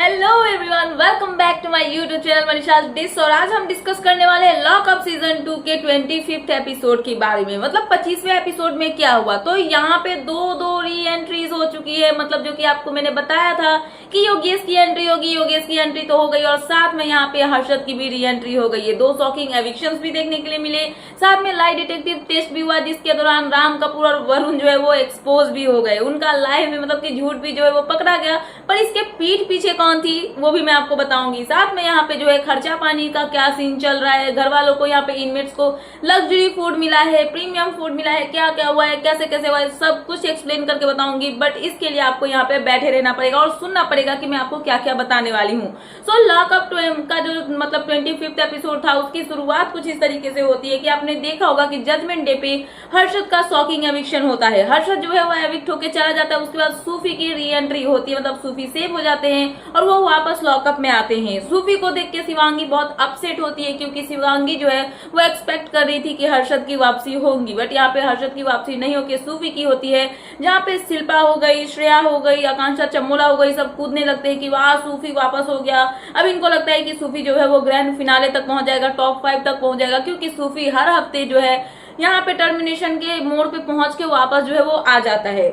Hello everyone, welcome back to my YouTube channel Manisha dish. और आज हम डिस्कस करने वाले हैं लॉकअप सीजन 2 के 25th एपिसोड के बारे में। मतलब 25वें एपिसोड में क्या हुआ, तो यहाँ पे दो री एंट्रीज हो चुकी है। मतलब जो कि आपको मैंने बताया था कि योगेश की एंट्री होगी, योगेश की एंट्री तो हो गई और साथ में यहाँ पे हर्षद की भी री एंट्री हो गई है। 2 शॉकिंग एविक्शंस भी देखने के लिए मिले, साथ में लाई डिटेक्टिव टेस्ट भी हुआ जिसके दौरान राम कपूर और वरुण जो है वो एक्सपोज भी हो गए। उनका लाइव में मतलब कि झूठ भी जो है वो पकड़ा गया, पर इसके पीठ पीछे कौन थी वो भी मैं आपको बताऊंगी। साथ में यहाँ पे जो है खर्चा पानी का क्या सीन चल रहा है, घर वालों को यहाँ पे इनमेट्स को लग्जरी फूड मिला है, प्रीमियम फूड मिला है, क्या क्या हुआ है, कैसे कैसे हुआ है, सब कुछ एक्सप्लेन करके बताऊंगी। बट इसके लिए आपको यहाँ पे बैठे रहना पड़ेगा और सुनना पड़ेगा कि मैं आपको क्या क्या बताने वाली हूँ। सो लॉकअप का जो मतलब 25th एपिसोड था उसकी शुरुआत कुछ इस तरीके से होती है कि आपने देखा होगा कि जजमेंट डे पे हर्षद का शॉकिंग एविक्शन होता है। हर्षद जो है वो एविक्ट होकर चला जाता है, उसके बाद सूफी की री एंट्री होती है, मतलब सूफी सेव हो जाते हैं और वो वापस लॉकअप में आते हैं। सूफी को देख के शिवांगी बहुत अपसेट होती है क्योंकि शिवांगी जो है वो एक्सपेक्ट कर रही थी कि हर्षद की वापसी होगी, बट यहाँ पे हर्षद की वापसी नहीं होकर सूफी की होती है। जहाँ पे शिल्पा हो गई, श्रेया हो गई, आकांक्षा चमोला हो गई, सब कूदने लगते हैं कि वाह सूफी वापस हो गया। अब इनको लगता है कि सूफी जो है वो ग्रैंड फिनाले तक पहुंच जाएगा, टॉप 5 तक पहुंच जाएगा, क्योंकि सूफी हर हफ्ते जो है यहाँ पे टर्मिनेशन के मोड़ पे पहुंच के वापस जो है वो आ जाता है।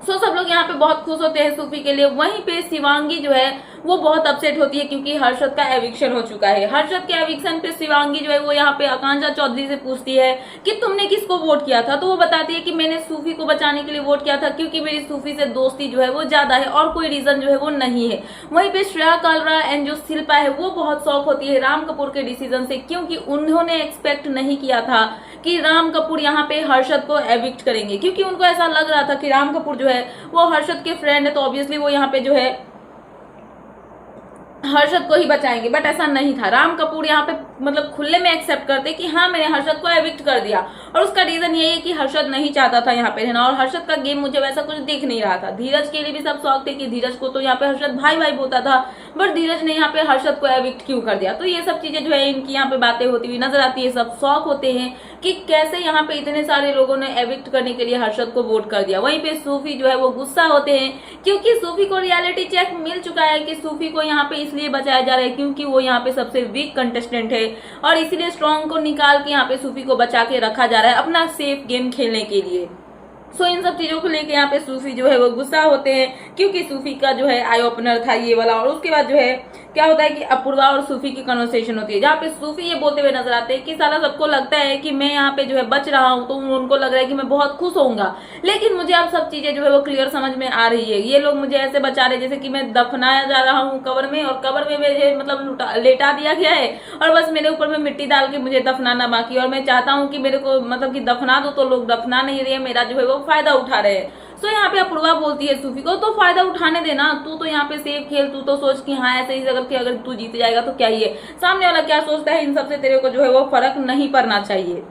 सब लोग यहाँ पे बहुत खुश होते हैं सूफी के लिए। वहीं पे शिवांगी जो है वो बहुत अपसेट होती है क्योंकि हर्षद का एविक्शन हो चुका है। हर्षद के एविक्शन पे शिवांगी जो है वो यहाँ पे आकांक्षा चौधरी से पूछती है कि तुमने किसको वोट किया था, तो वो बताती है कि मैंने सूफी को बचाने के लिए वोट किया था क्योंकि मेरी सूफी से दोस्ती जो है वो ज्यादा है और कोई रीजन जो है वो नहीं है। वहीं पे श्रेया कालरा एंड जो शिल्पा है वो बहुत शॉक होती है राम कपूर के डिसीजन से, क्योंकि उन्होंने एक्सपेक्ट नहीं किया था कि राम कपूर यहाँ पे हर्षद को एविक्ट करेंगे, क्योंकि उनको ऐसा लग रहा था कि राम कपूर जो है वो हर्षद के फ्रेंड है तो ऑब्वियसली वो यहाँ पे जो है हर्षद को ही बचाएंगे। बट ऐसा नहीं था। राम कपूर यहाँ पे मतलब खुले में एक्सेप्ट करते कि हाँ मैंने हर्षद को एविक्ट कर दिया, और उसका रीजन यही है कि हर्षद नहीं चाहता था यहाँ पे रहना और हर्षद का गेम मुझे वैसा कुछ दिख नहीं रहा था। धीरज के लिए भी सब शौक थे कि धीरज को तो यहाँ पे हर्षद भाई भाई बोलता था, बट धीरज ने यहाँ पे हर्षद को एविक्ट क्यों कर दिया। तो ये सब चीजें जो है इनकी यहाँ पे बातें होती हुई नजर आती है। सब शौक होते हैं कि कैसे यहाँ पे इतने सारे लोगों ने एविक्ट करने के लिए हर्षद को वोट कर दिया। वहीं पे सूफी जो है वो गुस्सा होते हैं क्योंकि सूफी को रियलिटी चेक मिल चुका है कि सूफी को यहाँ पे इसलिए बचाया जा रहा है क्योंकि वो यहाँ पे सबसे वीक कंटेस्टेंट है और इसीलिए स्ट्रॉन्ग को निकाल के यहाँ पे सूफी को बचा के रखा जा रहा है अपना सेफ गेम खेलने के लिए। इन सब चीजों को लेके यहाँ पे सूफी जो है वो गुस्सा होते हैं क्योंकि सूफी का जो है आई ओपनर था ये वाला। और उसके बाद जो है क्या होता है कि अपूर्वा और सूफी की कन्वर्सेशन होती है जहाँ पे सूफी ये बोलते हुए नजर आते हैं कि साला सबको लगता है कि मैं यहाँ पे जो है बच रहा हूँ, तो उनको लग रहा है कि मैं बहुत खुश होऊंगा, लेकिन मुझे अब सब चीजें जो है वो क्लियर समझ में आ रही है। ये लोग मुझे ऐसे बचा रहे जैसे कि मैं दफनाया जा रहा हूँ कब्र में, और कब्र में मुझे मतलब लेटा दिया गया है और बस मेरे ऊपर में मिट्टी डाल के मुझे दफनाना बाकी, और मैं चाहता हूँ कि मेरे को मतलब कि दफना दो, तो लोग दफना नहीं रहे, मेरा जो है वो फायदा उठा रहे हैं। यहाँ पे अपूर्वा बोलती है सूफी को तो फायदा उठाने देना, तू तो यहाँ पे सेफ खेल, तू तो सोच कि हाँ ऐसे ही अगर तू जीत जाएगा तो क्या ही है, सामने वाला क्या सोचता है इन सबसे तेरे को जो है वो फर्क नहीं पड़ना चाहिए।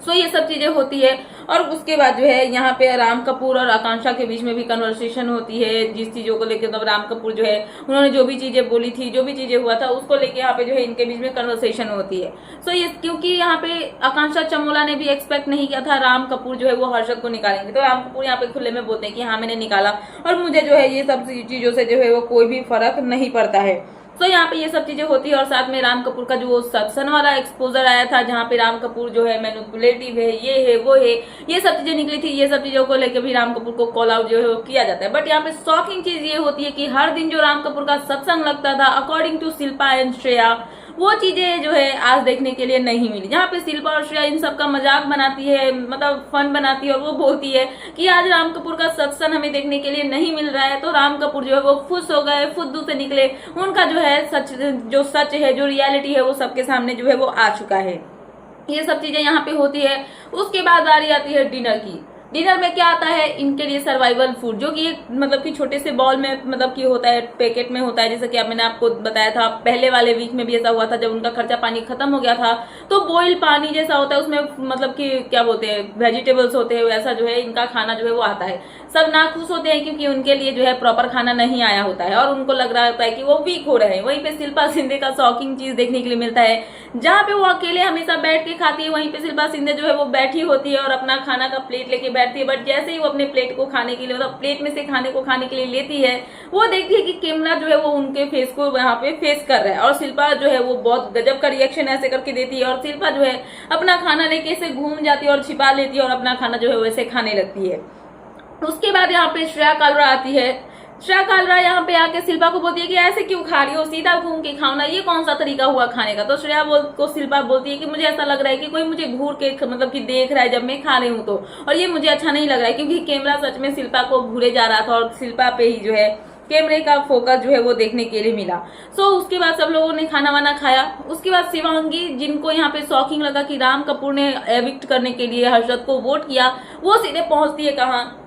ये सब चीजें होती है। और उसके बाद जो है यहाँ पे राम कपूर और आकांक्षा के बीच में भी कन्वर्सेशन होती है जिस चीजों को लेकर, तब राम कपूर जो है उन्होंने जो भी चीजें बोली थी, जो भी चीजें हुआ था उसको लेके यहाँ पे जो है इनके बीच में कन्वर्सेशन होती है। ये क्योंकि यहाँ पे आकांक्षा चमोला ने भी एक्सपेक्ट नहीं किया था राम कपूर जो है वो हर्षद को निकालेंगे, तो राम कपूर यहाँ पे खुले में बोलते हैं कि हाँ मैंने निकाला और मुझे जो है ये सब चीजों से जो है वो कोई भी फर्क नहीं पड़ता है। यहाँ पे ये सब चीजें होती है। और साथ में राम कपूर का जो सत्सन वाला एक्सपोजर आया था जहाँ पे राम कपूर जो है मैनिपुलेटिव है, ये है वो है, ये सब चीजें निकली थी। ये सब चीजों को लेकर भी राम कपूर को कॉल आउट जो है वो किया जाता है। बट यहाँ पे शॉकिंग चीज ये होती है कि हर दिन जो राम कपूर का सत्संग लगता था according to Shilpa and Shreya, वो चीजें जो है आज देखने के लिए नहीं मिली। जहाँ पे शिल्पा और श्रेया इन सब का मजाक बनाती है, मतलब फन बनाती है, और वो बोलती है कि आज राम कपूर का सत्संग हमें देखने के लिए नहीं मिल रहा है, तो राम कपूर जो है वो खुश हो गए, फुद्दू से निकले, उनका जो है सच है, जो रियलिटी है वो सबके सामने जो है वो आ चुका है। ये सब चीजें यहाँ पे होती है। उसके बाद बारी आती है डिनर की। डिनर में क्या आता है इनके लिए सर्वाइवल फूड, जो कि एक मतलब कि छोटे से बॉल में मतलब कि होता है, पैकेट में होता है, जैसे कि अब मैंने आपको बताया था पहले वाले वीक में भी ऐसा हुआ था जब उनका खर्चा पानी खत्म हो गया था, तो बॉइल पानी जैसा होता है उसमें मतलब कि क्या बोलते हैं वेजिटेबल्स होते हैं, वैसा जो है इनका खाना जो है वो आता है। सब नाखुश होते हैं क्योंकि उनके लिए जो है प्रॉपर खाना नहीं आया होता है और उनको लग रहा होता है कि वो वीक हो रहे हैं। वहीं पे शिल्पा शिंदे का शॉकिंग चीज देखने के लिए मिलता है, जहाँ पे वो अकेले हमेशा बैठ के खाती है, वहीं पे शिल्पा शिंदे जो है वो बैठी होती है और अपना खाना का प्लेट लेके बैठती है, बट जैसे ही वो अपने प्लेट को खाने के लिए मतलब प्लेट में से खाने को खाने के लिए लेती है, वो देखती है कि कैमरा जो है वो उनके फेस को यहाँ पे फेस कर रहा है, और शिल्पा जो है वो बहुत गजब का रिएक्शन ऐसे करके देती है, और शिल्पा जो है अपना खाना लेके ऐसे घूम जाती है और छिपा लेती है और अपना खाना जो है वैसे खाने लगती है। उसके बाद यहाँ पे श्रेया कालरा आती है। श्रेया कालरा यहाँ पे आके शिल्पा को बोलती है कि ऐसे क्यों खा रही हो, सीधा घूम के खाओ ना, ये कौन सा तरीका हुआ खाने का। तो श्रेया को शिल्पा बोलती है कि मुझे ऐसा लग रहा है कि कोई मुझे घूर के मतलब कि देख रहा है जब मैं खा रही हूँ तो, और ये मुझे अच्छा नहीं लग रहा है, क्योंकि कैमरा सच में शिल्पा को घूरे जा रहा था और शिल्पा पे ही जो है कैमरे का फोकस जो है वो देखने के लिए मिला। उसके बाद सब लोगों ने खाना वाना खाया। उसके बाद शिवांगी, जिनको यहाँ पे शॉकिंग लगा कि राम कपूर ने एविक्ट करने के लिए हर्षद को वोट किया, वो सीधे पहुंचती है कहाँ,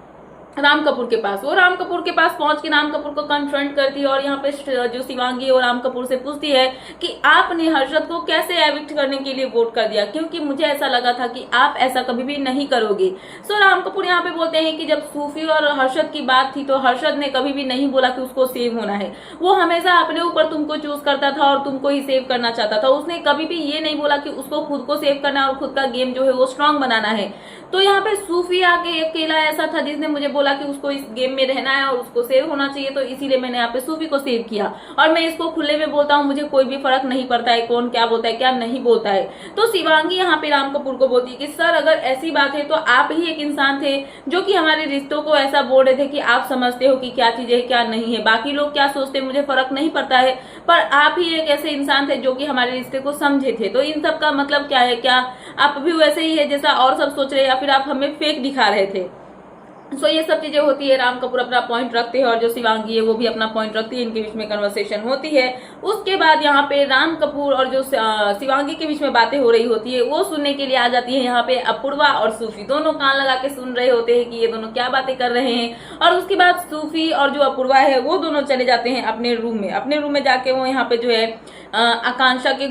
राम कपूर के पास। वो राम कपूर के पास पहुंच के राम कपूर को कन्फ्रंट करती है और यहाँ पे जो शिवांगी है वो राम कपूर से पूछती है कि आपने हर्षद को कैसे एविक्ट करने के लिए वोट कर दिया, क्योंकि मुझे ऐसा लगा था कि आप ऐसा कभी भी नहीं करोगे। राम कपूर यहाँ पे बोलते हैं कि जब सूफी और हर्षद की बात थी तो हर्षद ने कभी भी नहीं बोला कि उसको सेव होना है, वो हमेशा अपने ऊपर तुमको चूज करता था और तुमको ही सेव करना चाहता था। उसने कभी भी ये नहीं बोला कि उसको खुद को सेव करना और खुद का गेम जो है वो स्ट्रांग बनाना है। तो यहाँ पे सूफी आके अकेला ऐसा था जिसने मुझे बोला कि उसको इस गेम में रहना है और उसको सेव होना चाहिए, तो इसीलिए मैंने यहाँ पे सूफी को सेव किया। और मैं इसको खुले में बोलता हूँ, मुझे कोई भी फर्क नहीं पड़ता है कौन क्या बोलता है क्या नहीं बोलता है। तो शिवांगी यहाँ पे राम कपूर को बोलती है कि सर अगर ऐसी बात है तो आप ही एक इंसान थे जो कि हमारे रिश्तों को ऐसा बोल रहे थे कि आप समझते हो कि क्या चीज है क्या नहीं है, बाकी लोग क्या सोचते मुझे फर्क नहीं पड़ता है, पर आप ही एक ऐसे इंसान थे जो कि हमारे रिश्ते को समझे थे। तो इन सब का मतलब क्या है, क्या आप भी वैसे ही है जैसा और सब सोच रहे हैं, या फिर आप हमें फेक दिखा रहे थे। ये सब चीजें होती है। राम कपूर अपना पॉइंट रखते हैं और जो शिवांगी है वो भी अपना पॉइंट रखती है, इनके बीच में कन्वर्सेशन होती है। उसके बाद यहाँ पे राम कपूर और जो शिवांगी के बीच में बातें हो रही होती है वो सुनने के लिए आ जाती है यहाँ पे अपूर्वा और सूफी, दोनों कान लगा के सुन रहे होते हैं कि ये दोनों क्या बातें कर रहे हैं। और उसके बाद सूफी और जो अपूर्वा है वो दोनों चले जाते हैं अपने रूम में जाके वो यहाँ पे जो है आकांक्षा के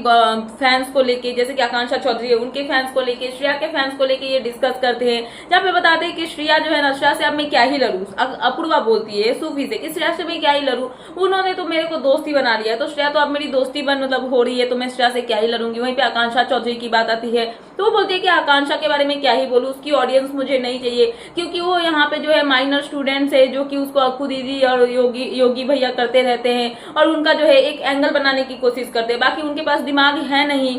फैंस को लेके, जैसे कि आकांक्षा चौधरी है उनके फैंस को लेके, श्रेया के फैंस को लेके ये डिस्कस करते हैं, जहाँ पे बताते हैं कि श्रेया जो है ना, श्रेया से अब मैं क्या ही लड़ूं। अपूर्वा बोलती है सूफी से कि श्रेया से मैं क्या ही लड़ूं, उन्होंने तो मेरे को दोस्ती बना लिया है, तो श्रेया तो अब मेरी दोस्ती बन मतलब हो रही है, तो मैं श्रेया से क्या ही लड़ूंगी। वहीं पे आकांक्षा चौधरी की बात आती है तो वो बोलती है कि आकांक्षा के बारे में क्या ही बोलूं, उसकी ऑडियंस मुझे नहीं चाहिए, क्योंकि वो यहाँ पे जो है माइनर स्टूडेंट्स है जो कि उसको अक्कू दीदी और योगी भैया करते रहते हैं और उनका जो है एक एंगल बनाने की कोशिश करते हैं, बाकी उनके पास दिमाग है नहीं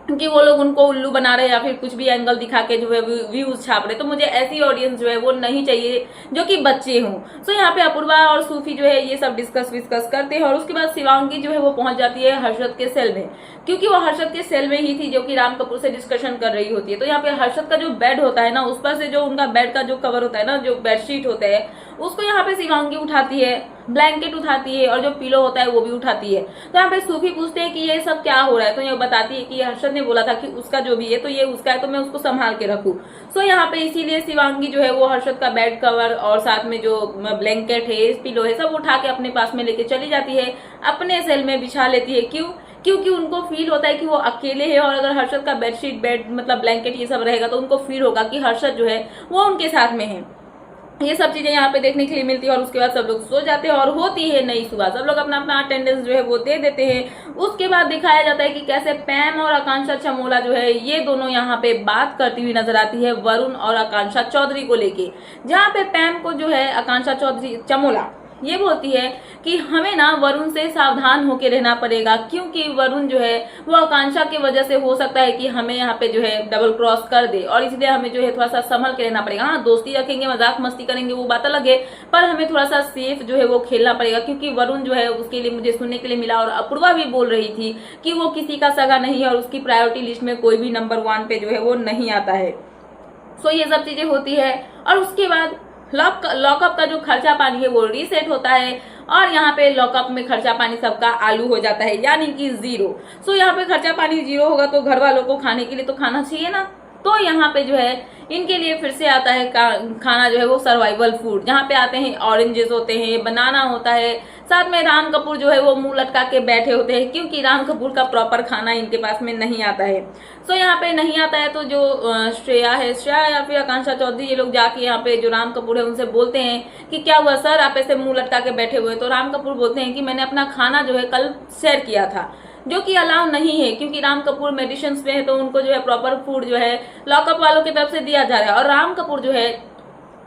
क्योंकि वो लोग उनको उल्लू बना रहे हैं या फिर कुछ भी एंगल दिखा के जो है व्यूज छाप रहे। तो मुझे ऐसी ऑडियंस जो है वो नहीं चाहिए जो कि बच्चे हों। यहाँ पे अपूर्वा और सूफी जो है ये सब डिस्कस करते हैं और उसके बाद शिवांगी जो है वो पहुंच जाती है हर्षद के सेल में, क्योंकि वो हर्षद के सेल में ही थी जो कि राम कपूर से डिस्कशन कर रही होती है। तो यहाँ पे हर्षद का जो बेड होता है ना, उस पर से जो उनका बेड का जो कवर होता है ना, जो बेडशीट होता है, उसको यहाँ पे शिवांगी उठाती है, ब्लैंकेट उठाती है और जो पिलो होता है वो भी उठाती है। तो यहाँ पे सूफी पूछते हैं कि ये सब क्या हो रहा है, तो ये बताती है कि हर्षद ने बोला था कि उसका जो भी है तो ये उसका है, तो मैं उसको संभाल के रखूं। यहाँ पे इसीलिए शिवांगी जो है वो हर्षद का बेड कवर और साथ में जो ब्लैंकेट है, पिलो है, सब उठा के अपने पास में लेके चली जाती है, अपने सेल में बिछा लेती है। क्यों? क्योंकि उनको फील होता है कि वो अकेले है और अगर हर्षद का बेडशीट, बेड मतलब ब्लैंकेट ये सब रहेगा तो उनको फील होगा कि हर्षद जो है वो उनके साथ में है। ये सब चीजें यहाँ पे देखने के लिए मिलती है और उसके बाद सब लोग सो जाते हैं और होती है नई सुबह। सब लोग अपना अपना अटेंडेंस जो है वो दे देते हैं। उसके बाद दिखाया जाता है कि कैसे पैम और आकांक्षा चमोला जो है ये दोनों यहाँ पे बात करती हुई नजर आती है वरुण और आकांक्षा चौधरी को लेके, जहाँ पे पैम को जो है आकांक्षा चौधरी चमोला ये बोलती है कि हमें ना वरुण से सावधान होकर रहना पड़ेगा, क्योंकि वरुण जो है वो आकांक्षा की वजह से हो सकता है कि हमें यहाँ पे जो है डबल क्रॉस कर दे और इसलिए हमें जो है थोड़ा सा संभल के रहना पड़ेगा। हाँ, दोस्ती रखेंगे, मजाक मस्ती करेंगे, वो बात अलग है, पर हमें थोड़ा सा सेफ जो है वो खेलना पड़ेगा, क्योंकि वरुण जो है उसके लिए मुझे सुनने के लिए मिला और अपूर्वा भी बोल रही थी कि वो किसी का सगा नहीं है और उसकी प्रायोरिटी लिस्ट में कोई भी नंबर 1 पे जो है वो नहीं आता है। ये सब चीजें होती है और उसके बाद लॉकअप का जो खर्चा पानी है वो रीसेट होता है और यहाँ पे लॉकअप में खर्चा पानी सबका आलू हो जाता है, यानी कि 0। यहाँ पे खर्चा पानी 0 होगा तो घर वालों को खाने के लिए तो खाना चाहिए ना। तो यहाँ पे जो है इनके लिए फिर से आता है खाना जो है वो सर्वाइवल फूड, जहाँ पे आते हैं ऑरेंजेस होते हैं, बनाना होता है, साथ में राम कपूर जो है वो मुंह लटका के बैठे होते हैं, क्योंकि राम कपूर का प्रॉपर खाना इनके पास में नहीं आता है। यहाँ पे नहीं आता है तो जो श्रेया या फिर आकांक्षा चौधरी ये लोग जाके यहाँ पे जो राम कपूर है उनसे बोलते हैं कि क्या हुआ सर, आप ऐसे मुंह लटका के बैठे हुए। तो राम कपूर बोलते हैं कि मैंने अपना खाना जो है कल शेयर किया था, जो कि अलाउ नहीं है, क्योंकि राम कपूर मेडिसिन में है तो उनको जो है प्रॉपर फूड जो है लॉकअप वालों की तरफ से दिया जा रहा है और राम कपूर जो है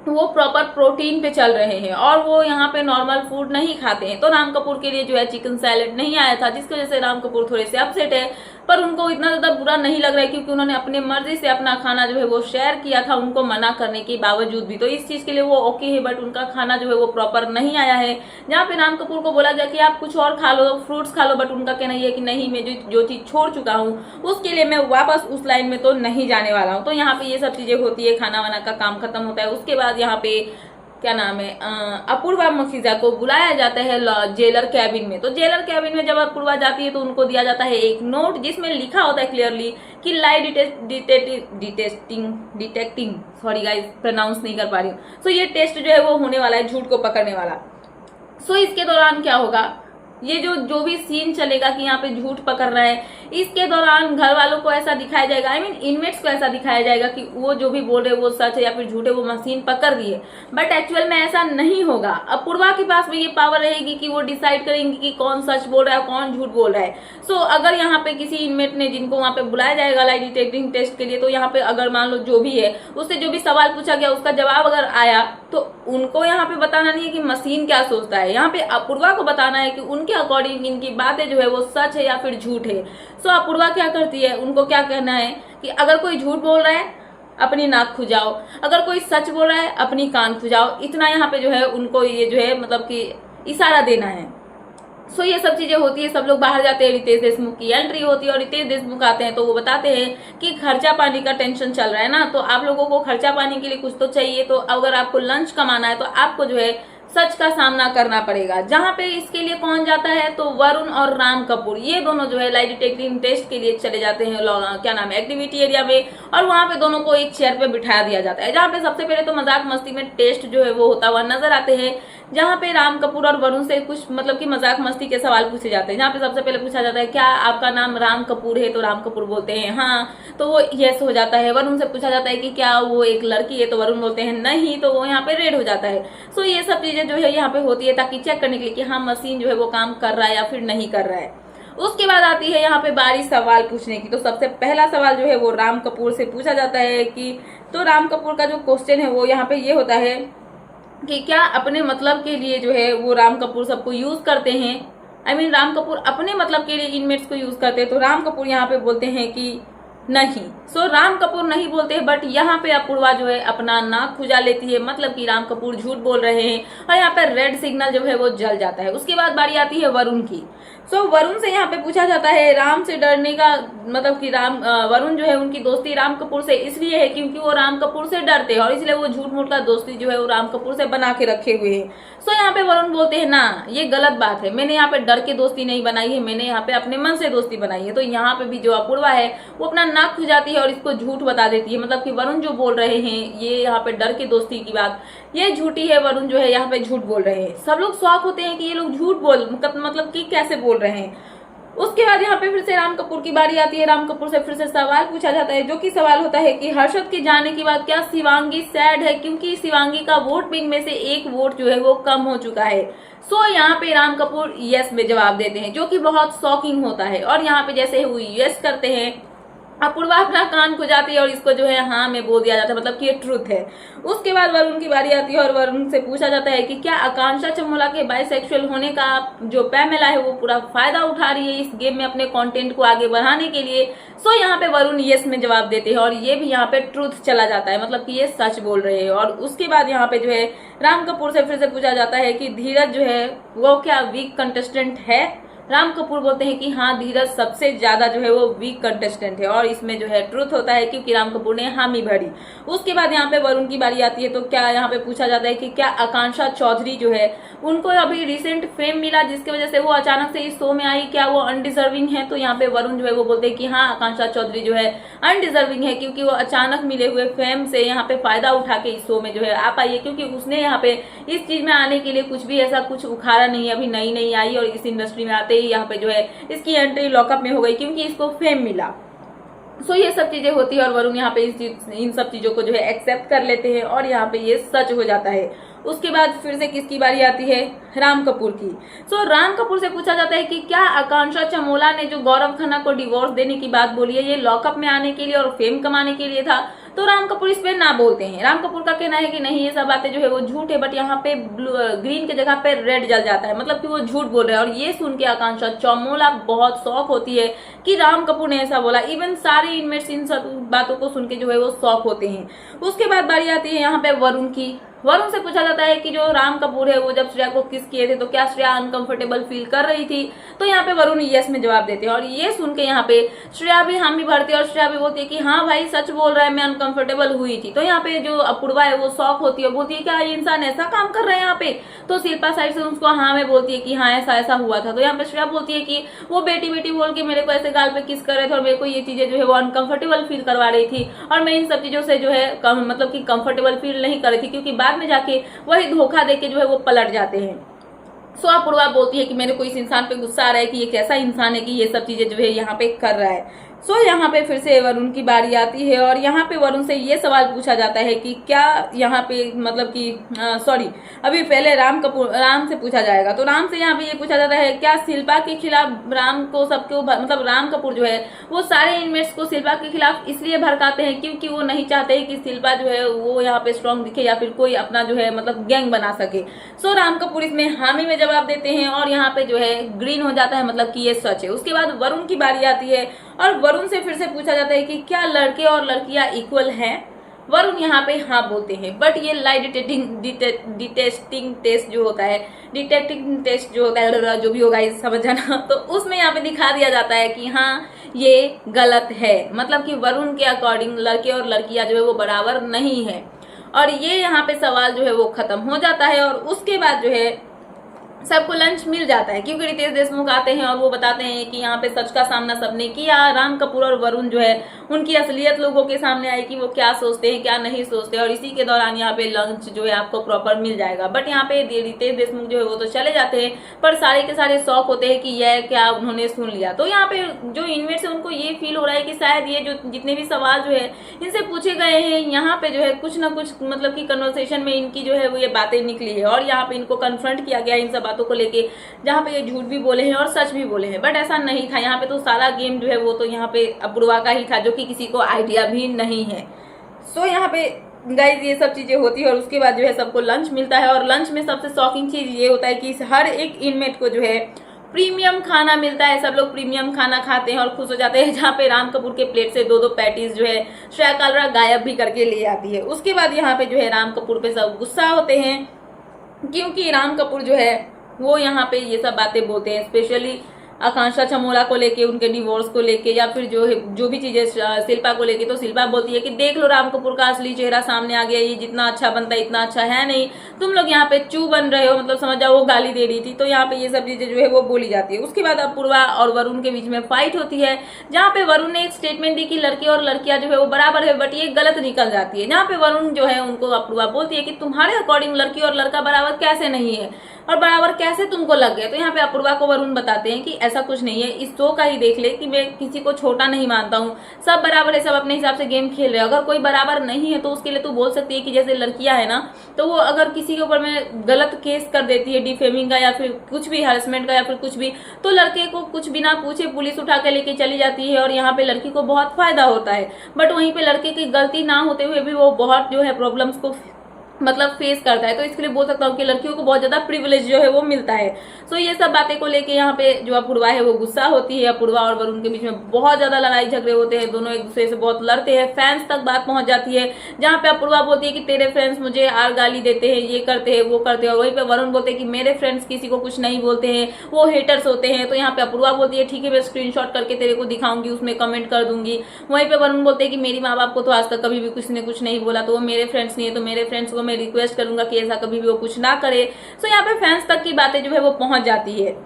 वो प्रॉपर प्रोटीन पे चल रहे हैं और वो यहाँ पे नॉर्मल फूड नहीं खाते हैं। तो राम कपूर के लिए जो है चिकन सैलेड नहीं आया था, जिसकी वजह से राम कपूर थोड़े से अपसेट है। पर उनको इतना ज्यादा बुरा नहीं लग रहा है क्योंकि उन्होंने अपने मर्जी से अपना खाना जो है वो शेयर किया था, उनको मना करने के बावजूद भी। तो इस चीज के लिए वो ओके है, बट उनका खाना जो है वो प्रॉपर नहीं आया है। जहाँ पे राम कपूर को बोला गया कि आप कुछ और खा लो, फ्रूट्स खा लो, बट उनका कहना ये है कि नहीं, मैं जो चीज छोड़ चुका हूँ उसके लिए मैं वापस उस लाइन में तो नहीं जाने वाला हूँ। तो यहाँ पे ये सब चीजें होती है, खाना वाना का काम खत्म होता है। उसके बाद यहाँ पे क्या नाम है, अपूर्वा मखीजा को बुलाया जाता है जेलर कैबिन में। तो जेलर कैबिन में जब अपूर्वा जाती है तो उनको दिया जाता है एक नोट जिसमें लिखा होता है क्लियरली कि लाई डिटेक्टिंग सॉरी गाइस, प्रोनाउंस नहीं कर पा रही हूँ। सो ये टेस्ट जो है वो होने वाला है झूठ को पकड़ने वाला। सो इसके दौरान क्या होगा, ये जो भी सीन चलेगा कि यहाँ पे झूठ पकड़ रहा है, इसके दौरान घर वालों को ऐसा दिखाया जाएगा, आई मीन इनमेट्स को ऐसा दिखाया जाएगा कि वो जो भी बोल रहे हैं वो सच है या फिर झूठ है, वो मशीन पकड़ रही है। बट एक्चुअल में ऐसा नहीं होगा। अपूर्वा के पास भी ये पावर रहेगी कि वो डिसाइड करेंगे कि कौन सच बोल रहा है, कौन झूठ बोल रहा है। सो अगर यहाँ पे किसी इनमेट ने, जिनको वहां पे बुलाया जाएगा लाई डिटेक्टिंग टेस्ट के लिए, तो यहाँ पे अगर मान लो जो भी है उससे जो भी सवाल पूछा गया उसका जवाब अगर आया तो उनको यहाँ पे बताना नहीं है कि मशीन क्या सोचता है, यहाँ पे अपूर्वा को बताना है कि उनके अकॉर्डिंग इनकी बातें जो है वो सच है या फिर झूठ है। सो अपूर्वा क्या करती है, उनको क्या कहना है कि अगर कोई झूठ बोल रहा है अपनी नाक खुजाओ, अगर कोई सच बोल रहा है अपनी कान खुजाओ। इतना यहाँ पे जो है उनको ये जो है मतलब कि इशारा देना है। सो ये सब चीजें होती है, सब लोग बाहर जाते हैं, रितेश देशमुख की एंट्री होती है और रितेश देशमुख आते हैं तो वो बताते हैं कि खर्चा पानी का टेंशन चल रहा है ना, तो आप लोगों को खर्चा पानी के लिए कुछ तो चाहिए। तो अगर आपको लंच कमाना है तो आपको जो है सच का सामना करना पड़ेगा। जहां पे इसके लिए कौन जाता है तो वरुण और राम कपूर, ये दोनों जो है लाई डिटेक्टिंग टेस्ट के लिए चले जाते हैं क्या नाम है एक्टिविटी एरिया में, और वहां पे दोनों को एक चेयर पे बिठा दिया जाता है। जहां पे सबसे पहले तो मजाक मस्ती में टेस्ट जो है वो होता हुआ नजर आते हैं, जहां पे राम कपूर और वरुण से कुछ मतलब कि मजाक मस्ती के सवाल पूछे जाते हैं। जहां पे सबसे पहले पूछा जाता है क्या आपका नाम राम कपूर है, तो राम कपूर बोलते हैं हाँ, तो वो यस हो जाता है। वरुण से पूछा जाता है कि क्या वो एक लड़की है, तो वरुण बोलते हैं नहीं, तो वो यहाँ पे रेड हो जाता है। सो ये सब चीजें जो है यहाँ पे होती है ताकि चेक करने के लिए कि हाँ मशीन जो है वो काम कर रहा है या फिर नहीं कर रहा है। उसके बाद आती है यहाँ पे बारी सवाल पूछने की। तो सबसे पहला सवाल जो है वो राम कपूर से पूछा जाता है कि, तो राम कपूर का जो क्वेश्चन है वो यहाँ पे ये होता है कि क्या अपने मतलब के लिए जो है वो राम कपूर सबको यूज करते हैं, आई मीन राम कपूर अपने मतलब के लिए इनमेट्स को यूज करते हैं। तो राम कपूर यहाँ पे बोलते हैं कि नहीं। सो राम कपूर नहीं बोलते हैं, बट यहाँ पे अपूर्वा जो है अपना नाक खुजा लेती है, मतलब कि राम कपूर झूठ बोल रहे हैं और यहाँ पे रेड सिग्नल जो है वो जल जाता है। उसके बाद बारी आती है वरुण की। सो वरुण से यहाँ पे पूछा जाता है राम से डरने का मतलब कि वरुण जो है उनकी दोस्ती राम कपूर से इसलिए है क्योंकि वो राम कपूर से डरते हैं और इसलिए वो झूठ मूठ का दोस्ती जो है वो राम कपूर से बना के रखे हुए हैं। सो यहाँ पे वरुण बोलते हैं ना, ये गलत बात है, मैंने यहाँ पे डर के दोस्ती नहीं बनाई है, मैंने यहाँ पे अपने मन से दोस्ती बनाई है। तो यहाँ पे भी जो अपूर्वा है वो अपना नाक खुजाती है और इसको झूठ बता देती है, मतलब कि वरुण जो बोल रहे हैं ये यहाँ पे डर के दोस्ती की बात ये झूठी है, वरुण जो है यहाँ पे झूठ बोल रहे हैं। सब लोग शॉक होते हैं कि ये लोग झूठ मतलब कि कैसे बोल रहे हैं। उसके बाद यहाँ पे फिर से राम कपूर की बारी आती है। राम कपूर से फिर से सवाल पूछा जाता है, जो कि सवाल होता है कि हर्षद के जाने के बाद क्या शिवांगी सैड है, क्योंकि शिवांगी का वोट बैंक में से एक वोट जो है वो कम हो चुका है। सो यहाँ पे राम कपूर यस में जवाब देते हैं, जो कि बहुत शॉकिंग होता है। और यहाँ पे जैसे वो यस करते हैं अपूर्वा अपना कान खुजाती है और इसको जो है हाँ में बोल दिया जाता है, मतलब कि ये ट्रुथ है। उसके बाद वरुण की बारी आती है और वरुण से पूछा जाता है कि क्या आकांक्षा चमोला के बाइसेक्सुअल होने का जो पैमेला है वो पूरा फायदा उठा रही है इस गेम में अपने कंटेंट को आगे बढ़ाने के लिए। सो यहाँ पे वरुण यस में जवाब देते हैं और ये भी यहाँ पे ट्रुथ चला जाता है, मतलब कि ये सच बोल रहे हैं। और उसके बाद यहाँ पे जो है राम कपूर से फिर से पूछा जाता है कि धीरज जो है वो क्या वीक कंटेस्टेंट है। राम कपूर बोलते हैं कि हाँ धीरज सबसे ज्यादा जो है वो वीक कंटेस्टेंट है और इसमें जो है ट्रुथ होता है क्योंकि राम कपूर ने हामी भरी। उसके बाद यहाँ पे वरुण की बारी आती है। तो क्या यहाँ पे पूछा जाता है कि क्या आकांक्षा चौधरी जो है उनको अभी रिसेंट फेम मिला जिसकी वजह से वो अचानक से इस शो में आई, क्या वो अनडिजर्विंग है। तो यहाँ पे वरुण जो है वो बोलते हैं कि हाँ आकांक्षा चौधरी जो है अनडिजर्विंग है क्योंकि वो अचानक मिले हुए फेम से यहाँ पे फायदा उठा के इस शो में जो है आ पाई है, क्योंकि उसने यहाँ पे इस चीज में आने के लिए कुछ भी ऐसा कुछ उखाड़ा नहीं है, अभी नई नई आई और इस इंडस्ट्री में आते ही यहाँ पे जो है इसकी एंट्री लॉकअप में हो गई क्योंकि इसको फेम मिला। सो ये सब चीजें होती है और वरुण यहाँ पे इन सब चीजों को जो है एक्सेप्ट कर लेते हैं और यहाँ पे ये सच हो जाता है। उसके बाद फिर से किसकी बारी आती है, राम कपूर की। सो राम कपूर से पूछा जाता है कि क्या आकांक्षा चमोला ने जो गौरव खन्ना को डिवोर्स देने की बात बोली है ये लॉकअप में आने के लिए और फेम कमाने के लिए था। तो राम कपूर इस पे ना बोलते हैं। राम कपूर का कहना है कि नहीं, ये सब बातें जो है वो झूठ है, बट यहाँ पे ग्रीन की जगह पे रेड जल जाता है, मतलब कि वो झूठ बोल रहे हैं। और ये सुन के आकांक्षा चौमोला बहुत शौक होती है कि राम कपूर ने ऐसा बोला। इवन सारे इनमेट्स इन सब बातों को सुन के जो है वो शौक होते हैं। उसके बाद बारी आती है यहाँ पे वरुण की। वरुण से पूछा जाता है कि जो राम कपूर है वो जब श्रेया को किस किए थे तो क्या श्रेया अनकंफर्टेबल फील कर रही थी, तो यहाँ पे वरुण यस में जवाब देते हैं। और ये सुन के यहाँ पे श्रेया भी हामी भरती है और श्रेया भी बोलती है कि हाँ भाई सच बोल रहा है, मैं अनकंफर्टेबल हुई थी। तो यहाँ पे जो अपूर्वा है वो शॉक होती है, बोलती है क्या ये इंसान ऐसा काम कर रहा है यहाँ पे। तो शिल्पा साइड से उसको हाँ में बोलती है कि हाँ ऐसा ऐसा हुआ था। तो यहाँ पे श्रेया बोलती है कि वो बेटी बेटी बोल के मेरे को ऐसे गाल पे किस कर रहे थे और मेरे को ये चीजें जो है वो अनकंफर्टेबल फील करवा रही थी, और मैं इन सब चीजों से जो है मतलब कि कंफर्टेबल फील नहीं कर रही थी, क्योंकि बाद में जाके वही धोखा देके जो है वो पलट जाते हैं। सो अपूर्वा बोलती है कि मेरे को इस इंसान पे गुस्सा आ रहा है कि ये कैसा इंसान है कि ये सब चीजें जो है यहाँ पे कर रहा है। सो यहाँ पे फिर से वरुण की बारी आती है और यहाँ पे वरुण से ये सवाल पूछा जाता है कि क्या यहाँ पे मतलब कि सॉरी अभी पहले राम से पूछा जाएगा। तो राम से यहाँ पे ये पूछा जाता है क्या शिल्पा के खिलाफ राम को सबको मतलब राम कपूर जो है वो सारे इनमेट्स को शिल्पा के खिलाफ इसलिए भड़काते हैं क्योंकि वो नहीं चाहते कि शिल्पा जो है वो यहाँ पे स्ट्रांग दिखे या फिर कोई अपना जो है मतलब गैंग बना सके। सो राम कपूर इसमें हामी में जवाब देते हैं और यहाँ पे जो है ग्रीन हो जाता है, मतलब कि ये सच है। उसके बाद वरुण की बारी आती है और वरुण से फिर से पूछा जाता है कि क्या लड़के और लड़कियां इक्वल हैं। वरुण यहाँ पे हाँ बोलते हैं, बट ये लाई डिटेक्टिंग टेस्ट जो होता है, डिटेक्टिंग टेस्ट जो होता है, जो भी होगा इस समझ जाना, तो उसमें यहाँ पे दिखा दिया जाता है कि हाँ ये गलत है, मतलब कि वरुण के अकॉर्डिंग लड़के और लड़कियां जो है वो बराबर नहीं है। और ये यहाँ पे सवाल जो है वो खत्म हो जाता है और उसके बाद जो है सबको लंच मिल जाता है, क्योंकि रितेश देशमुख आते हैं और वो बताते हैं कि यहाँ पे सच का सामना सबने किया। राम कपूर और वरुण जो है उनकी असलियत लोगों के सामने आई कि वो क्या सोचते हैं क्या नहीं सोचते, और इसी के दौरान यहाँ पे लंच जो है आपको प्रॉपर मिल जाएगा। बट यहाँ पे रितेश देशमुख जो है वो तो चले जाते हैं, पर सारे के सारे शौक होते हैं कि यह क्या उन्होंने सुन लिया। तो यहाँ पे जो इनमेट्स है उनको ये फील हो रहा है कि शायद ये जो जितने भी सवाल जो है इनसे पूछे गए हैं यहाँ पे जो है कुछ ना कुछ मतलब की कन्वर्सेशन में इनकी जो है वो ये बातें निकली है और यहाँ पे इनको कन्फ्रंट किया गया इन सब बातों को लेके, जहाँ पे ये झूठ भी बोले हैं और सच भी बोले हैं। बट ऐसा नहीं था, यहाँ पे तो सारा गेम जो है वो तो यहाँ पे अपूर्वा का ही था, जो कि किसी को आइडिया भी नहीं है। सो यहाँ पे गाइस ये सब चीजें होती है और उसके बाद जो है सबको लंच मिलता है और लंच में सबसे शॉकिंग चीज ये होता है कि हर एक इनमेट को जो है प्रीमियम खाना मिलता है। सब लोग प्रीमियम खाना खाते हैं और खुश हो जाते हैं, जहाँ पे राम कपूर के प्लेट से 2-2 पैटीज जो है श्रेया कालरा गायब भी करके ले आती है। उसके बाद यहाँ पे जो है राम कपूर पे सब गुस्सा होते हैं, क्योंकि राम कपूर जो है वो यहाँ पे ये सब बातें बोलते हैं, स्पेशली आकांक्षा चमोला को लेके, उनके डिवोर्स को लेके, या फिर जो भी चीजें शिल्पा को लेके। तो शिल्पा बोलती है कि देख लो राम कपूर का असली चेहरा सामने आ गया, ये जितना अच्छा बनता है इतना अच्छा है नहीं, तुम लोग यहाँ पे चू बन रहे हो, मतलब समझ जाओ वो गाली दे रही थी। तो यहाँ पे ये सब चीजें जो है वो बोली जाती है। उसके बाद अपूर्वा और वरुण के बीच में फाइट होती है, जहाँ पे वरुण ने एक स्टेटमेंट दी कि लड़के और लड़कियां जो है वो बराबर है, बट ये गलत निकल जाती है। जहाँ पे वरुण जो है उनको अपूर्वा बोलती है कि तुम्हारे अकॉर्डिंग लड़की और लड़का बराबर कैसे नहीं है और बराबर कैसे तुमको लग गए। तो यहाँ पे अपूर्वा को वरुण बताते हैं कि ऐसा कुछ नहीं है, इस शो का ही देख ले कि मैं किसी को छोटा नहीं मानता हूँ, सब बराबर है, सब अपने हिसाब से गेम खेल रहे हैं। अगर कोई बराबर नहीं है तो उसके लिए तू बोल सकती है कि जैसे लड़कियां है ना, तो वो अगर किसी के ऊपर में गलत केस कर देती है डिफेमिंग का या फिर कुछ भी हैरेसमेंट का या फिर कुछ भी, तो लड़के को कुछ बिना पूछे पुलिस उठा के लेके चली जाती है और यहाँ पे लड़की को बहुत फायदा होता है। बट वहीं पे लड़के की गलती ना होते हुए भी वो बहुत जो है प्रॉब्लम्स को मतलब फेस करता है। तो इसके लिए बोल सकता हूँ कि लड़कियों को बहुत ज्यादा प्रिविलेज जो है वो मिलता है। सो ये सब बातें को लेके यहाँ पे जो अपूर्वा है वो गुस्सा होती है। अपूर्वा और वरुण के बीच में बहुत ज्यादा लड़ाई झगड़े होते हैं, दोनों एक दूसरे से बहुत लड़ते हैं, फैंस तक बात पहुंच जाती है, जहाँ पे अपूर्वा बोलती है कि तेरे फ्रेंड्स मुझे आर गाली देते हैं, ये करते हैं वो करते हैं, और वहीं पे वरुण बोलते हैं कि मेरे फ्रेंड्स किसी को कुछ नहीं बोलते हैं, वो हेटर्स होते हैं। तो यहाँ पे अपूर्वा बोलती है ठीक है मैं स्क्रीनशॉट करके तेरे को दिखाऊंगी, उसमें कमेंट कर दूंगी। वहीं पे वरुण बोलते हैं कि मेरी माँ बाप को तो आज तक कभी भी किसी ने कुछ नहीं बोला, तो वो मेरे फ्रेंड्स नहीं है, तो मेरे फ्रेंड्स को मैं रिक्वेस्ट करूंगा कि ऐसा कभी भी वो कुछ ना करे। सो यहाँ पे फैंस तक की बातें जो है वो पहुंच जाती है,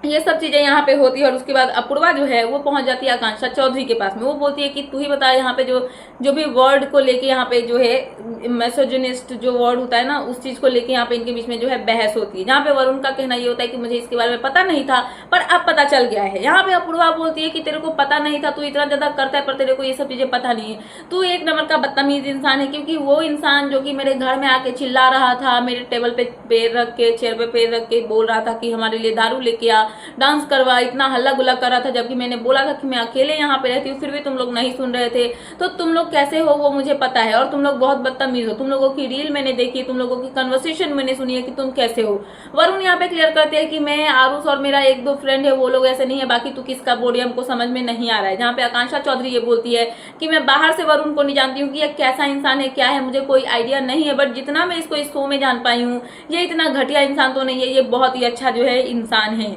ये सब चीजें यहाँ पे होती है। और उसके बाद अपूर्वा जो है वो पहुंच जाती है आकांक्षा चौधरी के पास में। वो बोलती है कि तू ही बता यहाँ पे जो भी वर्ड को लेके यहाँ पे जो है मिसोजिनिस्ट जो वर्ड होता है ना, उस चीज को लेके यहाँ पे इनके बीच में जो है बहस होती है, जहाँ पे वरुण का कहना ये होता है कि मुझे इसके बारे में पता नहीं था पर अब पता चल गया है। यहाँ पे अपूर्वा बोलती है कि तेरे को पता नहीं था, तू इतना ज्यादा करता है पर तेरे को ये सब चीजें पता नहीं है, तू एक नंबर का बदतमीज इंसान है। क्योंकि वो इंसान जो कि मेरे घर में आके चिल्ला रहा था, मेरे टेबल पे पैर रख के, चेयर पे पैर रख के बोल रहा था कि हमारे लिए दारू लेके आ, डांस करवा, इतना हल्ला गुल्ला कर रहा था, जबकि मैंने बोला था कि मैं अकेले यहाँ पे रहती हूँ, फिर भी तुम लोग नहीं सुन रहे थे। तो तुम लोग कैसे हो वो मुझे पता है, और तुम लोग बहुत बदतमीज हो। तुम लोगों की रील मैंने देखी, तुम लोगों की कन्वर्सेशन मैंने सुनी है कि तुम कैसे हो। वरुण यहाँ पे क्लियर करते हैं कि मैं, आरुष और मेरा 1-2 फ्रेंड है, वो लोग ऐसे नहीं है, बाकी तू किसका बोल रही है हमको समझ में नहीं आ रहा है। जहाँ पे आकांक्षा चौधरी ये बोलती है कि मैं बाहर से वरुण को नहीं जानती हूँ कि ये कैसा इंसान है, क्या है, मुझे कोई आइडिया नहीं है, बट जितना मैं इसको इस शो में जान पाई हूँ, ये इतना घटिया इंसान तो नहीं है, ये बहुत ही अच्छा जो है इंसान है।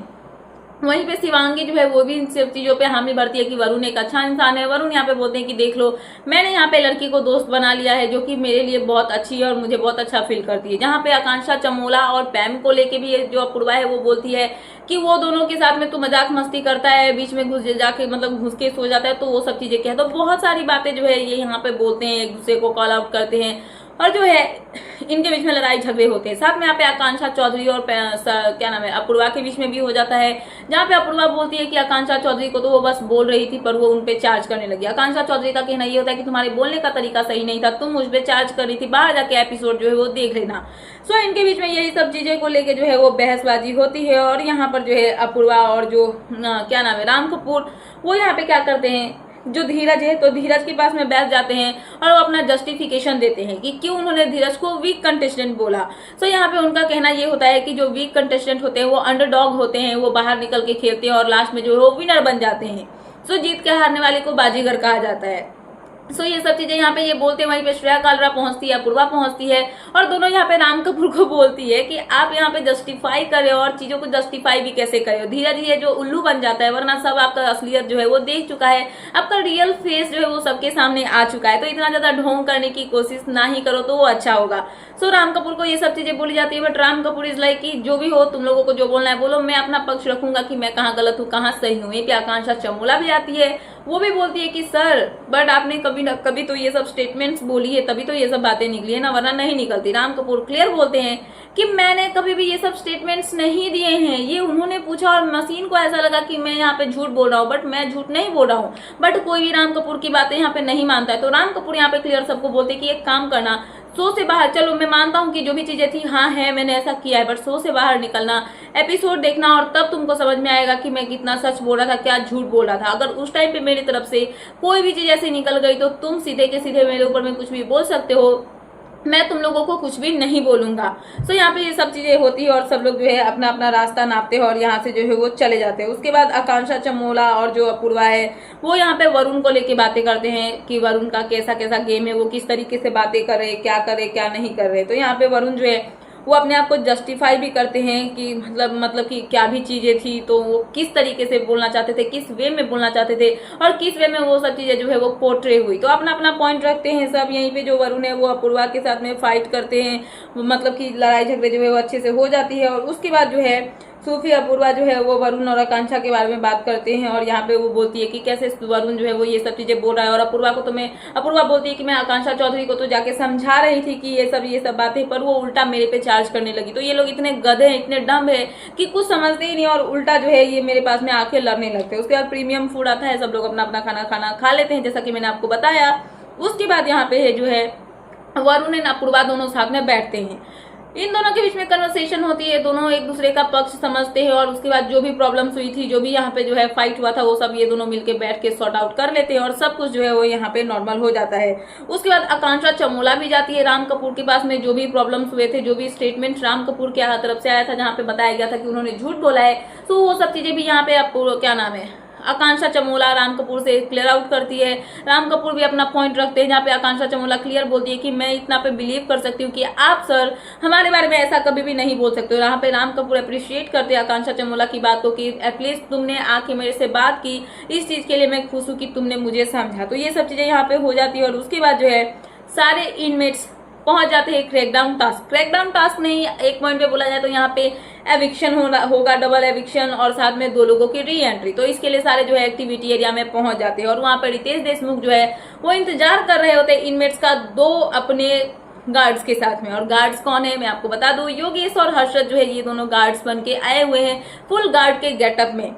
वहीं पे शिवांगी जो है वो भी इन सब चीजों पे हामी भरती है कि वरुण एक अच्छा इंसान है। वरुण यहाँ पे बोलते हैं कि देख लो, मैंने यहाँ पे लड़की को दोस्त बना लिया है जो कि मेरे लिए बहुत अच्छी है और मुझे बहुत अच्छा फील करती है। जहाँ पे आकांक्षा चमोला और पैम को लेके भी जो अपूर्वा है वो बोलती है कि वो दोनों के साथ में तो मजाक मस्ती करता है, बीच में घुस जाके मतलब घुस के सो जाता है, तो वो सब चीजें क्या है। तो बहुत सारी बातें जो है ये यहाँ पे बोलते हैं, एक दूसरे को कॉल आउट करते हैं और जो है इनके बीच में लड़ाई झगड़े होते हैं। साथ में यहाँ पे आकांक्षा चौधरी और क्या नाम है अपूर्वा के बीच में भी हो जाता है, जहाँ पे अपूर्वा बोलती है कि आकांक्षा चौधरी को तो वो बस बोल रही थी पर वो उनपे चार्ज करने लगी। आकांक्षा चौधरी का कहना ये होता है कि तुम्हारे बोलने का तरीका सही नहीं था, तुम मुझ पे चार्ज कर रही थी, बाहर जाके एपिसोड जो है वो देख लेना। सो इनके बीच में यही सब चीजें को लेके जो है वो बहसबाजी होती है। और यहाँ पर जो है अपूर्वा और जो क्या नाम है राम कपूर, वो यहाँ पे क्या करते हैं, जो धीरज है तो धीरज के पास में बैठ जाते हैं और वो अपना जस्टिफिकेशन देते हैं कि क्यों उन्होंने धीरज को वीक कंटेस्टेंट बोला। सो यहाँ पे उनका कहना ये होता है कि जो वीक कंटेस्टेंट होते हैं वो अंडरडॉग होते हैं, वो बाहर निकल के खेलते हैं और लास्ट में जो है वो विनर बन जाते हैं। सो जीत के हारने वाले को बाजीगर कहा जाता है। सो ये सब चीजें यहाँ पे ये बोलते हैं। वहीं पे श्रेया कालरा पहुंचती है, अपूर्वा पहुंचती है और दोनों यहाँ पे राम कपूर को बोलती है कि आप यहाँ पे जस्टिफाई करे और चीजों को जस्टिफाई भी कैसे करे। धीरज ये जो उल्लू बन जाता है, वरना सब आपका असलियत जो है वो देख चुका है, आपका रियल फेस जो है वो सबके सामने आ चुका है, तो इतना ज्यादा ढोंग करने की कोशिश ना ही करो तो वो अच्छा होगा। सो राम कपूर को ये सब चीजें बोली जाती है, but Ram Kapoor is like कि जो भी हो तुम लोगों को जो बोलना है बोलो, मैं अपना पक्ष रखूंगा कि मैं कहाँ गलत हूँ कहाँ सही हूँ। ये आकांक्षा चमोला भी आती है, वो भी बोलती है कि सर बट आपने कभी न कभी तो ये सब स्टेटमेंट्स बोली है, तभी तो ये सब बातें निकली है ना, वरना नहीं निकलती। राम कपूर क्लियर बोलते हैं कि मैंने कभी भी ये सब स्टेटमेंट्स नहीं दिए हैं, ये उन्होंने पूछा और मशीन को ऐसा लगा कि मैं यहाँ पे झूठ बोल रहा हूँ, बट मैं झूठ नहीं बोल रहा हूँ। बट कोई भी राम कपूर की बातें यहाँ पे नहीं मानता है, तो राम कपूर यहाँ पे क्लियर सबको बोलते कि एक काम करना, शो से बाहर चलो, मैं मानता हूँ कि जो भी चीजें थी हाँ है मैंने ऐसा किया है, बट शो से बाहर निकलना, एपिसोड देखना और तब तुमको समझ में आएगा कि मैं कितना सच बोल रहा था, क्या झूठ बोल रहा था। अगर उस टाइम पे मेरी तरफ से कोई भी चीज ऐसी निकल गई तो तुम सीधे के सीधे मेरे ऊपर में कुछ भी बोल सकते हो, मैं तुम लोगों को कुछ भी नहीं बोलूंगा। सो यहाँ पे ये सब चीजें होती है और सब लोग जो है अपना अपना रास्ता नापते हैं और यहाँ से जो है वो चले जाते हैं। उसके बाद आकांक्षा चमोला और जो अपूर्वा है वो यहाँ पे वरुण को लेके बातें करते हैं कि वरुण का कैसा कैसा गेम है, वो किस तरीके से बातें करे, क्या नहीं कर रहे। तो यहाँ पे वरुण जो है वो अपने आप को जस्टिफाई भी करते हैं कि मतलब कि क्या भी चीजें थी तो वो किस तरीके से बोलना चाहते थे, किस वे में बोलना चाहते थे और किस वे में वो सब चीजें जो है वो पोर्ट्रे हुई। तो अपना अपना पॉइंट रखते हैं सब। यहीं पे जो वरुण है वो अपूर्वा के साथ में फाइट करते हैं, मतलब कि लड़ाई झगड़े जो है वो अच्छे से हो जाती है। और उसके बाद जो है सूफी अपूर्वा जो है वो वरुण और आकांक्षा के बारे में बात करते हैं और यहाँ पे वो बोलती है कि कैसे वरुण जो है वो ये सब चीजें बोल रहा है। और अपूर्वा बोलती है कि मैं आकांक्षा चौधरी को तो जाके समझा रही थी कि ये सब बातें, पर वो उल्टा मेरे पे चार्ज करने लगी। तो ये लोग इतने गधे हैं, इतने डम्ब है कि कुछ समझते ही नहीं और उल्टा जो है ये मेरे पास में आके लड़ने लगते हैं। उसके बाद प्रीमियम फूड आता है, सब लोग अपना अपना खाना खा लेते हैं जैसा कि मैंने आपको बताया। उसके बाद यहाँ पे है जो है वरुण एंड अपूर्वा दोनों साथ में बैठते हैं, इन दोनों के बीच में कन्वर्सेशन होती है, दोनों एक दूसरे का पक्ष समझते हैं और उसके बाद जो भी प्रॉब्लम्स हुई थी, जो भी यहाँ पे जो है फाइट हुआ था, वो सब ये दोनों मिलके बैठ के सॉर्ट आउट कर लेते हैं और सब कुछ जो है वो यहाँ पे नॉर्मल हो जाता है। उसके बाद आकांक्षा चमोला भी जाती है राम कपूर के पास में, जो भी प्रॉब्लम्स हुए थे, जो भी स्टेटमेंट राम कपूर के तरफ से आया था जहाँ पे बताया गया था कि उन्होंने झूठ बोला है, तो वो सब चीजें भी यहाँ पे आपको क्या नाम है आकांक्षा चमोला राम कपूर से क्लियर आउट करती है। राम कपूर भी अपना पॉइंट रखते हैं, जहाँ पे आकांक्षा चमोला क्लियर बोलती है कि मैं इतना पे बिलीव कर सकती हूँ कि आप सर हमारे बारे में ऐसा कभी भी नहीं बोल सकते हो। यहाँ पे राम कपूर अप्रिशिएट करते हैं आकांक्षा चमोला की बात को कि एटलीस्ट तुमने आके मेरे से बात की, इस चीज के लिए मैं खुश हूँ कि तुमने मुझे समझा। तो ये सब चीजें यहाँ पे हो जाती है और उसके बाद जो है सारे इनमेट्स पहुंच जाते हैं क्रैकडाउन टास्क नहीं, एक पॉइंट पे बोला जाए तो यहाँ पे एविक्शन होगा, डबल एविक्शन और साथ में 2 लोगों की री एंट्री। तो इसके लिए सारे जो है एक्टिविटी एरिया में पहुंच जाते हैं और वहां पे रितेश देशमुख जो है वो इंतजार कर रहे होते हैं इनमेट्स का 2 अपने गार्ड्स के साथ में। और गार्ड्स कौन है मैं आपको बता दूं, योगेश और हर्षद जो है ये दोनों गार्ड्स बन के आए हुए हैं फुल गार्ड के गेटअप में।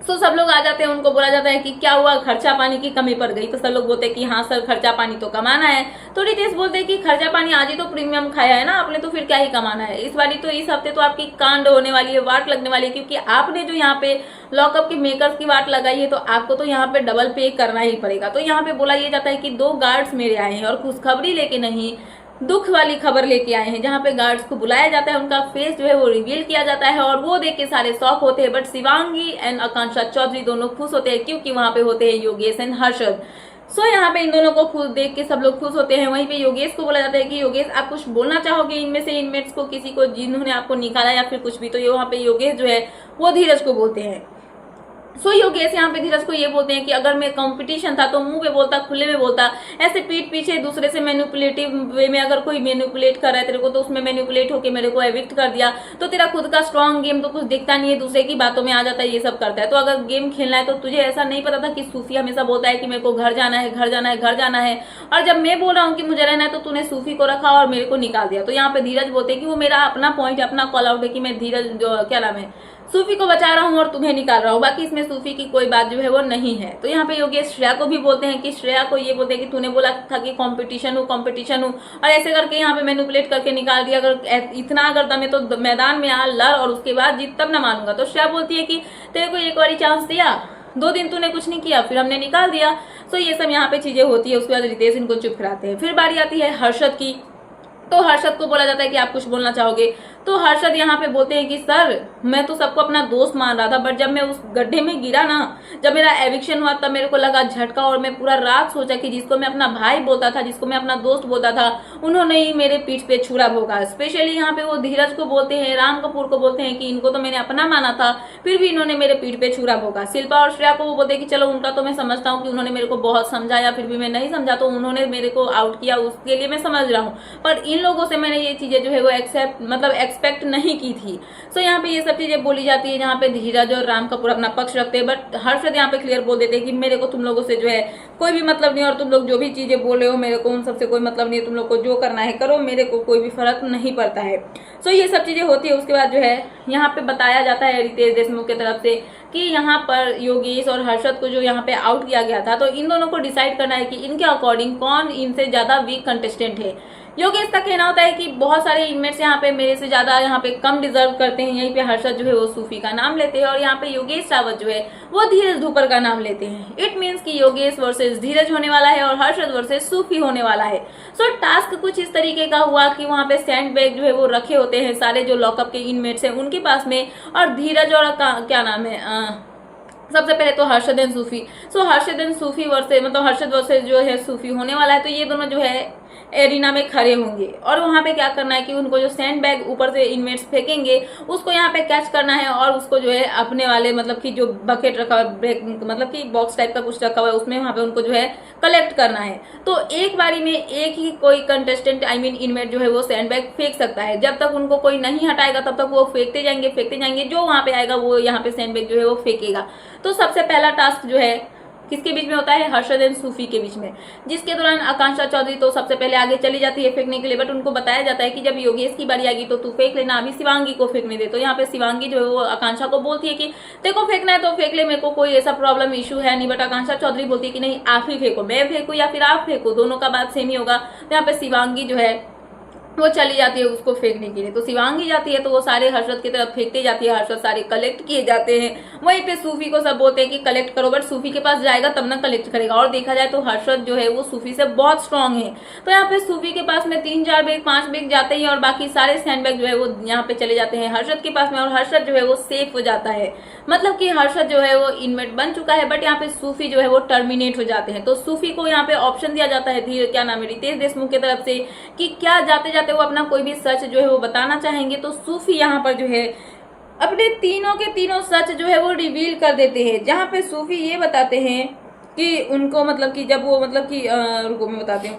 तो सब लोग आ जाते हैं, उनको बोला जाता है कि क्या हुआ, खर्चा पानी की कमी पड़ गई। तो सब लोग बोलते हैं कि हाँ सर, खर्चा पानी तो कमाना है। तो रितेश बोलते हैं कि खर्चा पानी आज ही तो प्रीमियम खाया है ना आपने, तो फिर क्या ही कमाना है। इस बारी तो इस हफ्ते तो आपकी कांड होने वाली है, वाट लगने वाली है, क्योंकि आपने जो यहाँ पे लॉकअप के मेकर्स की वाट लगाई है तो आपको तो यहाँ पे डबल पे करना ही पड़ेगा। तो यहाँ पे बोला ये जाता है कि 2 गार्ड्स मेरे आए हैं और खुशखबरी लेके नहीं, दुख वाली खबर लेके आए हैं, जहाँ पे गार्ड्स को बुलाया जाता है, उनका फेस जो है वो रिवील किया जाता है और वो देख के सारे शॉक होते हैं। बट शिवांगी एंड आकांक्षा चौधरी दोनों खुश होते हैं, क्योंकि वहां पे होते हैं योगेश एंड हर्षद। सो यहाँ पे इन दोनों को खुद देख के सब लोग खुश होते हैं। वहीं पे योगेश को बोला जाता है कि योगेश आप कुछ बोलना चाहोगे इनमें से इनमेट्स को, किसी को जिन्होंने आपको निकाला या फिर कुछ भी। तो ये वहाँ पे योगेश जो है वो धीरज को बोलते हैं। सो योगेश यहाँ पे धीरज को ये बोलते हैं कि अगर मैं कंपटीशन था तो मुंह पे बोलता, खुले में बोलता, ऐसे पीठ पीछे दूसरे से मैनिपुलेटिव वे में अगर कोई मैनिपुलेट कर रहा है तेरे को तो उसमें मैनिपुलेट होके मेरे को एविक्ट कर दिया, तो तेरा खुद का स्ट्रॉन्ग गेम तो कुछ दिखता नहीं है, दूसरे की बातों में आ जाता है, ये सब करता है। तो अगर गेम खेलना है तो तुझे ऐसा नहीं पता था कि सूफी हमेशा बोलता है कि मेरे को घर जाना है, घर जाना है, घर जाना है, और जब मैं बोल रहा हूँ कि मुझे रहना है तो तूने सूफी को रखा और मेरे को निकाल दिया। तो यहाँ पे धीरज बोलते हैं कि वो मेरा अपना पॉइंट, अपना कॉल आउट है कि मैं धीरज क्या नाम है सूफी को बचा रहा हूँ और तुम्हें निकाल रहा हूँ, बाकी इसमें सूफी की कोई बात जो है वो नहीं है। तो यहाँ पे योगेश श्रेया को भी बोलते हैं कि श्रेया को ये बोलते हैं कि तूने बोला था कि कंपटीशन हूँ और ऐसे करके यहाँ पे मैनिपुलेट करके निकाल दिया, अगर इतना अगर दम है तो मैदान में आ, लड़ और उसके बाद जीत तब न मानूंगा। तो श्रेया बोलती है कि तेरे को एक बारी चांस दिया, 2 दिन तूने कुछ नहीं किया, फिर हमने निकाल दिया। तो ये सब यहाँ पे चीजें होती है। उसके बाद रितेश इनको चुप कराते हैं। फिर बारी आती है हर्षद की। तो हर्षद को बोला जाता है कि आप कुछ बोलना चाहोगे। तो हर्षद यहाँ पे बोलते हैं कि सर मैं तो सबको अपना दोस्त मान रहा था, बट जब मैं उस गड्ढे में गिरा ना, जब मेरा एविक्शन हुआ तब मेरे को लगा झटका, और मैं पूरा रात सोचा कि जिसको मैं अपना भाई बोलता था, जिसको मैं अपना दोस्त बोलता था, उन्होंने ही मेरे पीठ पे छुरा भोगा। स्पेशली यहाँ पे वो धीरज को बोलते हैं, राम कपूर को बोलते हैं कि इनको तो मैंने अपना माना था, फिर भी इन्होंने मेरे पीठ पे छुरा भोगा। शिल्पा और श्रेया को वो बोलते हैं कि चलो उनका तो मैं समझता हूँ कि उन्होंने मेरे को बहुत समझाया, फिर भी मैं नहीं समझा तो उन्होंने मेरे को आउट किया, उसके लिए मैं समझ रहा हूँ, पर इन लोगों से मैंने ये चीजें जो है वो एक्सपेक्ट नहीं की थी। सो यहाँ पे ये सब चीजें बोली जाती है, जहाँ पे धीरज और राम कपूर अपना पक्ष रखते हैं, बट हर्षद यहाँ पे क्लियर बोल देते हैं कि मेरे को तुम लोगों से जो है कोई भी मतलब नहीं, और तुम लोग जो भी चीजें बोल रहे हो मेरे को उन सबसे कोई मतलब नहीं है, तुम लोग को जो करना है करो, मेरे को कोई भी फर्क नहीं पड़ता है। सो ये सब चीजें होती है। उसके बाद जो है यहाँ पे बताया जाता है रितेश देशमुख की तरफ से कि यहाँ पर योगेश और हर्षद को जो यहाँ पे आउट किया गया था, तो इन दोनों को डिसाइड करना है कि इनके अकॉर्डिंग कौन इनसे ज्यादा वीक कंटेस्टेंट है। योगेश का कहना होता है कि बहुत सारे इनमेट्स यहाँ पे मेरे से ज्यादा यहाँ पे कम डिजर्व करते हैं। यहीं पे हर्षद जो है वो सूफी का नाम लेते हैं और यहाँ पे योगेश रावत जो है वो धीरज धूपर का नाम लेते हैं। इट मीन्स कि योगेश वर्सेस धीरज होने वाला है और हर्षद वर्सेस सूफी होने वाला है। सो टास्क कुछ इस तरीके का हुआ कि वहाँ पे सैंड बैग जो है वो रखे होते हैं सारे जो लॉकअप के इनमेट्स हैं उनके पास में, और धीरज और क्या नाम है सबसे पहले तो Harshad and Sufi. So Harshad and Sufi versus Harshad versus जो है सूफी होने वाला है। तो ये दोनों जो है एरिना में खड़े होंगे और वहां पे क्या करना है कि उनको जो सैंड बैग ऊपर से इनमेट्स फेंकेंगे उसको यहाँ पे कैच करना है और उसको जो है अपने वाले कि जो बकेट रखा हुआ कि बॉक्स टाइप का कुछ रखा हुआ है उसमें वहां पे उनको जो है कलेक्ट करना है। तो एक बारी में एक ही कोई कंटेस्टेंट इनमेट जो है वो सैंड बैग फेंक सकता है। जब तक उनको कोई नहीं हटाएगा तब तक वो फेंकते जाएंगे, जो वहां पे आएगा वो यहाँ पे सैंड बैग जो है वो फेंकेगा। तो सबसे पहला टास्क जो है किसके बीच में होता है, हर्षद एंड सूफी के बीच में, जिसके दौरान आकांक्षा चौधरी तो सबसे पहले आगे चली जाती है फेंकने के लिए, बट उनको बताया जाता है कि जब योगेश की बारी आएगी तो तू फेंक लेना, अभी शिवांगी को फेंकने दे। तो यहाँ पे शिवांगी जो है वो आकांक्षा को बोलती है कि तेरे को फेंकना है तो फेंक ले, मेरे को कोई ऐसा प्रॉब्लम इशू है नहीं, बट आकांक्षा चौधरी बोलती है कि नहीं आप ही फेंको, मैं फेंकू या फिर आप फेंको, दोनों का बात सेम ही होगा। तो यहाँ पे शिवांगी जो है वो चली जाती है उसको फेंकने के लिए। तो शिवांगी जाती है तो वो सारे हर्षद की तरफ फेंकते जाती है, हर्षद सारे कलेक्ट किए जाते हैं। वहीं पे सूफी को सब बोलते हैं कि कलेक्ट करो, बट सूफी के पास जाएगा तब ना कलेक्ट करेगा। और देखा जाए तो हर्षद जो है वो सूफी से बहुत स्ट्रांग है। तो यहाँ पे सूफी के पास में 3-4 बैग 5 बैग जाते हैं और बाकी सारे सैंड बैग जो है वो यहाँ पे चले जाते हैं हर्षद के पास में, और हर्षद जो है वो सेफ हो जाता है। मतलब कि हर्षद जो है वो इनमेट बन चुका है, बट यहाँ पे सूफी जो है वो टर्मिनेट हो जाते हैं। तो सूफी को यहाँ पे ऑप्शन दिया जाता है रितेश देशमुख की तरफ से कि क्या जाते जाते वो अपना कोई भी सच जो है वो बताना चाहेंगे। तो सूफी यहाँ पर जो है अपने तीनों के तीनों सच जो है वो रिवील कर देते हैं, जहाँ पे सूफी ये बताते हैं कि उनको कि जब वो रुको मैं बताती हूँ।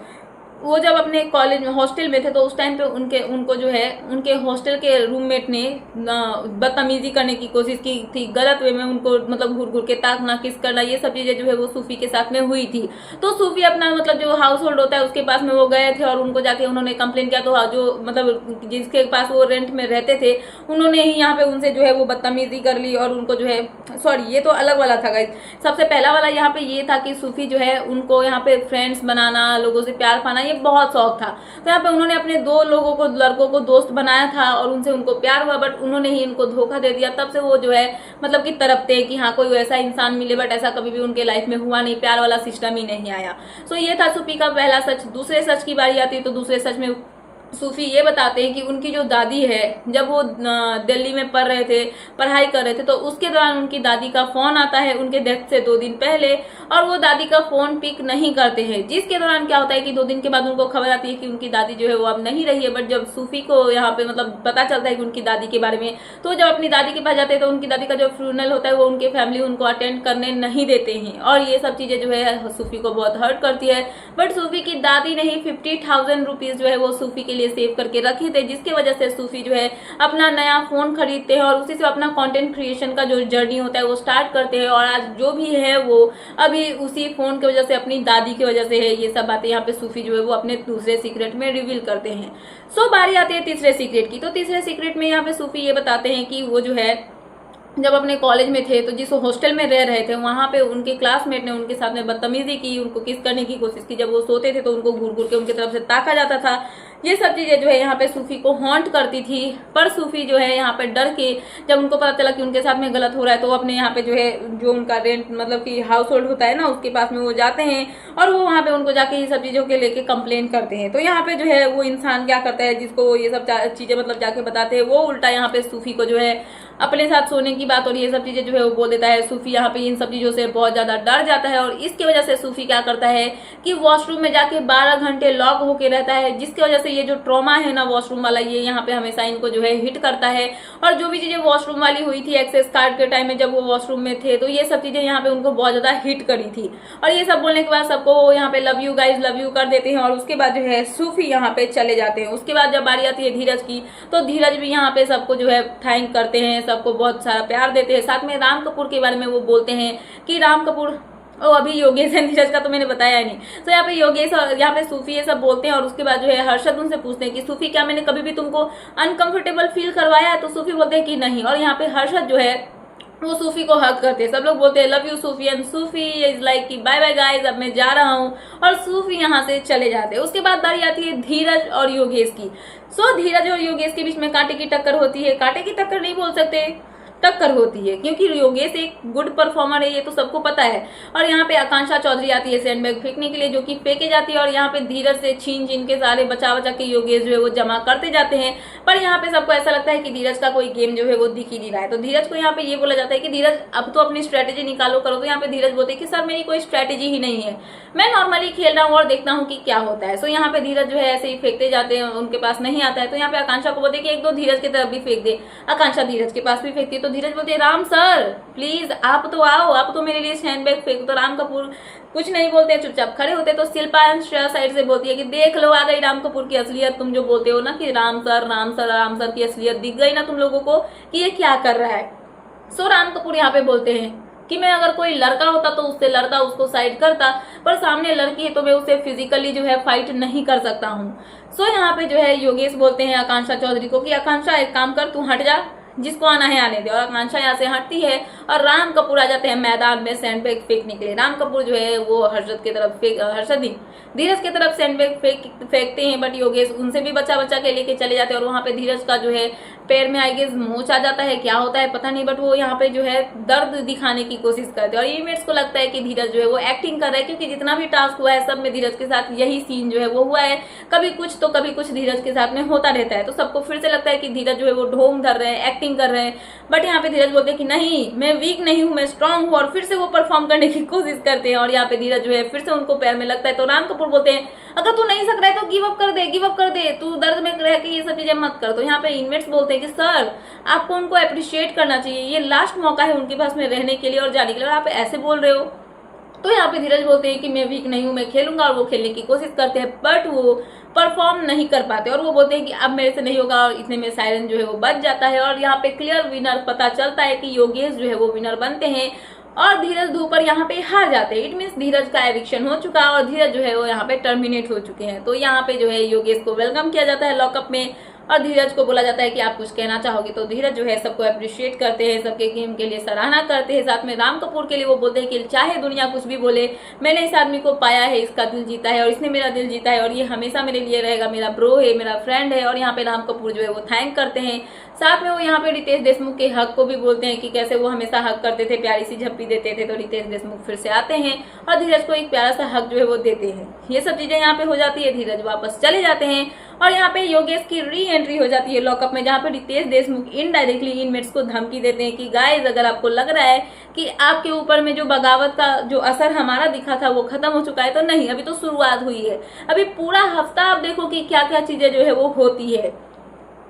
वो जब अपने कॉलेज में हॉस्टल में थे तो उस टाइम पे उनको जो है उनके हॉस्टल के रूममेट ने बदतमीजी करने की कोशिश की थी, गलत वे में उनको मतलब घूर घूर के ताकना, किस करना, ये सब चीजें जो है वो सूफी के साथ में हुई थी। तो सूफी अपना मतलब जो हाउस होल्ड होता है उसके पास में वो गए थे और उनको जाके उन्होंने कंप्लेन किया। तो जो मतलब जिसके पास वो रेंट में रहते थे उन्होंने ही यहाँ पे उनसे जो है वो बदतमीजी कर ली और उनको जो है, सॉरी ये तो अलग वाला था गाइस। सबसे पहला वाला यहाँ पे ये था कि सूफी जो है उनको यहाँ पे फ्रेंड्स बनाना, लोगों से प्यार पाना ये बहुत शौक था। तो यहाँ पे उन्होंने अपने 2 लोगों को, लड़कों को दोस्त बनाया था और उनसे उनको प्यार हुआ, बट उन्होंने ही इनको धोखा दे दिया। तब से वो जो है मतलब कि तड़पते कि हाँ कोई वैसा इंसान मिले, बट ऐसा कभी भी उनके लाइफ में हुआ नहीं, प्यार वाला सिस्टम ही नहीं आया। सो ये था सूफी का पहला सच। दूसरे सच की बारी आती है तो दूसरे सच में सूफी ये बताते हैं कि उनकी जो दादी है, जब वो दिल्ली में पढ़ रहे थे, पढ़ाई कर रहे थे, तो उसके दौरान उनकी दादी का फोन आता है उनके डेथ से 2 दिन पहले, और वो दादी का फोन पिक नहीं करते हैं। जिसके दौरान क्या होता है कि 2 दिन के बाद उनको खबर आती है कि उनकी दादी जो है वो अब नहीं रही है। बट जब सूफी को यहाँ पे मतलब पता चलता है कि उनकी दादी के बारे में, तो जब अपनी दादी के पास जाते हैं तो उनकी दादी का जो फ्यूनरल होता है वो उनके फैमिली उनको अटेंड करने नहीं देते हैं, और ये सब चीजें जो है सूफी को बहुत हर्ट करती है। बट सूफी की दादी ने ही 50,000 रुपीज जो है वो सूफी के लिए सेव करके रखे थे, जिसकी वजह से सूफी जो है अपना नया फोन खरीदते हैं और उसी से अपना कंटेंट क्रिएशन का जो जर्नी होता है वो स्टार्ट करते हैं। और आज जो भी है वो अभी उसी फोन की वजह से, अपनी दादी की वजह से है। ये सब बातें यहाँ पे सूफी जो है वो अपने दूसरे सीक्रेट में रिवील करते हैं। सो बारी आती है तीसरे सीक्रेट की। तो तीसरे सीक्रेट में यहाँ पे सूफी ये बताते हैं कि वो जो है जब अपने कॉलेज में थे तो जिस हॉस्टल में रह रहे थे वहां पे उनके क्लासमेट ने उनके साथ में बदतमीजी की, उनको किस करने की कोशिश की। जब वो सोते थे तो उनको घूर घूर के उनकी तरफ से ताका जाता था। ये सब चीजें जो है यहाँ पे सूफी को हॉन्ट करती थी। पर सूफी जो है यहाँ पे डर के, जब उनको पता चला कि उनके साथ में गलत हो रहा है, तो अपने यहाँ पे जो है जो उनका रेंट मतलब कि हाउस होल्ड होता है ना, उसके पास में वो जाते हैं और वो वहाँ पे उनको जाके ये सब चीजों के लेके कंप्लेन करते हैं। तो यहाँ पे जो है वो इंसान क्या करता है, जिसको ये सब चीजें मतलब जाके बताते हैं, वो उल्टा यहाँ पे सूफी को जो है अपने साथ सोने की बात और ये सब चीजें जो है वो बोल देता है। सूफी यहाँ पे इन सब चीजों से बहुत ज्यादा डर जाता है और इसकी वजह से सूफी क्या करता है कि वॉशरूम में जाके 12 घंटे लॉक होके रहता है, जिसकी वजह से ये जो ट्रॉमा है ना वॉशरूम वाला, ये यहाँ पे हमेशा इनको जो है हिट करता है। और जो भी चीजें वॉशरूम वाली हुई थी एक्सेस कार्ड के टाइम में जब वो वॉशरूम में थे, तो ये सब चीजें यहाँ पे उनको बहुत ज्यादा हिट करी थी। और ये सब बोलने के बाद सबको यहाँ पे love you guys, love you कर देते हैं और उसके बाद जो है सूफी यहाँ पे चले जाते हैं। उसके बाद जब बारी आती है धीरज की, तो धीरज भी यहाँ पे सबको जो है थैंक करते हैं, सबको बहुत सारा प्यार देते हैं। साथ में राम कपूर के बारे में वो बोलते हैं कि राम कपूर, ओ अभी योगेश है, धीरज का तो मैंने बताया नहीं। तो यहाँ पे योगेश और यहाँ पे सूफी ये सब बोलते हैं और उसके बाद जो है हर्षद उनसे पूछते हैं कि सूफी क्या मैंने कभी भी तुमको अनकंफर्टेबल फील करवाया है? तो सूफी बोलते हैं कि नहीं। और यहाँ पे हर्षद जो है वो सूफी को हक करते हैं। सब लोग बोलते हैं love you Sufi, and Sufi is like कि बाय बाय गाइस, अब मैं जा रहा हूँ, और सूफी यहाँ से चले जाते हैं। उसके बाद बारी आती है धीरज और योगेश की। सो धीरज और योगेश के बीच में कांटे की टक्कर होती है। कांटे की टक्कर नहीं बोल सकते, टक्कर होती है, क्योंकि योगेश एक गुड परफॉर्मर है, ये तो सबको पता है। और यहाँ पे आकांक्षा चौधरी आती है सैंडबैग फेंकने के लिए, जो कि फेंके जाती है और यहाँ पे धीरज से छीन छीन के सारे बचा बचा के योगेश जो है वो जमा करते जाते हैं। पर यहाँ पे सबको ऐसा लगता है कि धीरज का कोई गेम जो है वो दिख ही नहीं रहा है। तो धीरज को यहाँ पे ये बोला जाता है कि धीरज अब तो अपनी स्ट्रेटेजी निकालो करो। तो यहाँ पे धीरज बोलते हैं कि सर मेरी कोई स्ट्रेटेजी ही नहीं है, मैं नॉर्मली खेल रहा हूँ और देखता हूँ कि क्या होता है। सो यहाँ पे धीरज जो है ऐसे ही फेंकते जाते हैं, उनके पास नहीं आता है। तो यहाँ पे आकांक्षा को बोलते हैं कि 1-2 धीरज की तरफ भी फेंक दे। आकांक्षा धीरज के पास भी फेंकती है। तो धीरज बोलते हैं राम सर प्लीज आप तो आओ, आप तो मेरे लिए हैंडबैग फेंक। तो राम कपूर कुछ नहीं बोलते, चुपचाप खड़े होते। तो शिल्पा साइड से बोलती है कि देख लो आ गई राम कपूर की असलियत। तुम जो बोलते हो ना कि Ram sir Ram sir Ram sir की असलियत दिख गई ना तुम लोगों को कि ये क्या कर रहा है। सो राम कपूर यहाँ पे बोलते हैं कि मैं अगर कोई लड़का होता तो उससे लड़ता, उसको साइड करता, पर सामने लड़की है तो मैं उससे फिजिकली जो है फाइट नहीं कर सकता हूँ। सो यहाँ पे जो है योगेश बोलते हैं आकांक्षा चौधरी को कि आकांक्षा एक काम कर, तू हट जा, जिसको आना है आने दे। और आकांक्षा यहाँ से हटती है और राम कपूर आ जाते हैं मैदान में सैंडबैग फेंकने के लिए। राम कपूर जो है वो हर्षद की तरफ हर्षद ही धीरज की तरफ सैंडबैग फेंकते हैं, बट योगेश उनसे भी बचा बचा के लेके चले जाते हैं। और वहां पे धीरज का जो है पैर में आई गेस मोच आ जाता है, क्या होता है पता नहीं, बट वो यहाँ पे जो है दर्द दिखाने की कोशिश करते हैं। और ईमेट्स को लगता है कि धीरज जो है वो एक्टिंग कर रहा है, क्योंकि जितना भी टास्क हुआ है सब में धीरज के साथ यही सीन जो है वो हुआ है। कभी कुछ तो कभी कुछ धीरज के साथ में होता रहता है। तो सबको फिर से लगता है कि धीरज जो है वो ढोंग धर रहे हैं, एक्टिंग कर रहे हैं। बट यहाँ पे धीरज बोलते हैं कि नहीं मैं वीक नहीं हूँ, मैं स्ट्रांग हूँ, और फिर से वो परफॉर्म करने की कोशिश करते हैं। और यहाँ पे धीरज जो है फिर से उनको पैर में लगता है। तो राम कपूर बोलते हैं अगर तू नहीं सक रहा है तो गिव अप कर दे, गिव अप कर दे, तू दर्द में रह के ये सब चीजें मत कर। तो यहाँ पे इनमेट्स बोलते हैं कि सर आपको उनको अप्रिशिएट करना चाहिए, ये लास्ट मौका है उनके पास में रहने के लिए और जाने के लिए, और आप ऐसे बोल रहे हो। तो यहाँ पे धीरज बोलते हैं कि मैं वीक नहीं हूँ, मैं खेलूंगा, और वो खेलने की कोशिश करते हैं बट वो परफॉर्म नहीं कर पाते और वो बोलते हैं कि अब मेरे से नहीं होगा, और इतने में सायरन जो है वो बच जाता है और यहाँ पे क्लियर विनर पता चलता है कि योगेश जो है वो विनर बनते हैं और धीरज धूपर यहाँ पे हार जाते हैं। इट मीन्स धीरज का एविक्शन हो चुका है और धीरज जो है वो यहाँ पे टर्मिनेट हो चुके हैं। तो यहाँ पे जो है योगेश को वेलकम किया जाता है लॉकअप में और धीरज को बोला जाता है कि आप कुछ कहना चाहोगे। तो धीरज जो है सबको अप्रिशिएट करते हैं, सबके गेम के लिए सराहना करते हैं। साथ में राम कपूर के लिए वो बोलते हैं कि चाहे दुनिया कुछ भी बोले, मैंने इस आदमी को पाया है, इसका दिल जीता है और इसने मेरा दिल जीता है और ये हमेशा मेरे लिए रहेगा, मेरा ब्रो है, मेरा फ्रेंड है। और यहाँ पे राम कपूर जो है वो थैंक करते हैं। साथ में वो यहाँ पे रितेश देशमुख के हक को भी बोलते हैं कि कैसे वो हमेशा हक करते थे, प्यारी सी झप्पी देते थे। तो रितेश देशमुख फिर से आते हैं और धीरज को एक प्यारा सा हक जो है वो देते हैं। ये सब चीजें यहाँ पे हो जाती है, धीरज वापस चले जाते हैं और यहाँ पे योगेश की री एंट्री हो जाती है लॉकअप में, जहाँ पे रितेश देशमुख इनडायरेक्टली इनमेट्स को धमकी देते हैं कि गाइस अगर आपको लग रहा है कि आपके ऊपर में जो बगावत का जो असर हमारा दिखा था वो खत्म हो चुका है, तो नहीं, अभी तो शुरुआत हुई है। अभी पूरा हफ्ता आप देखो कि क्या क्या चीजें जो है वो होती है।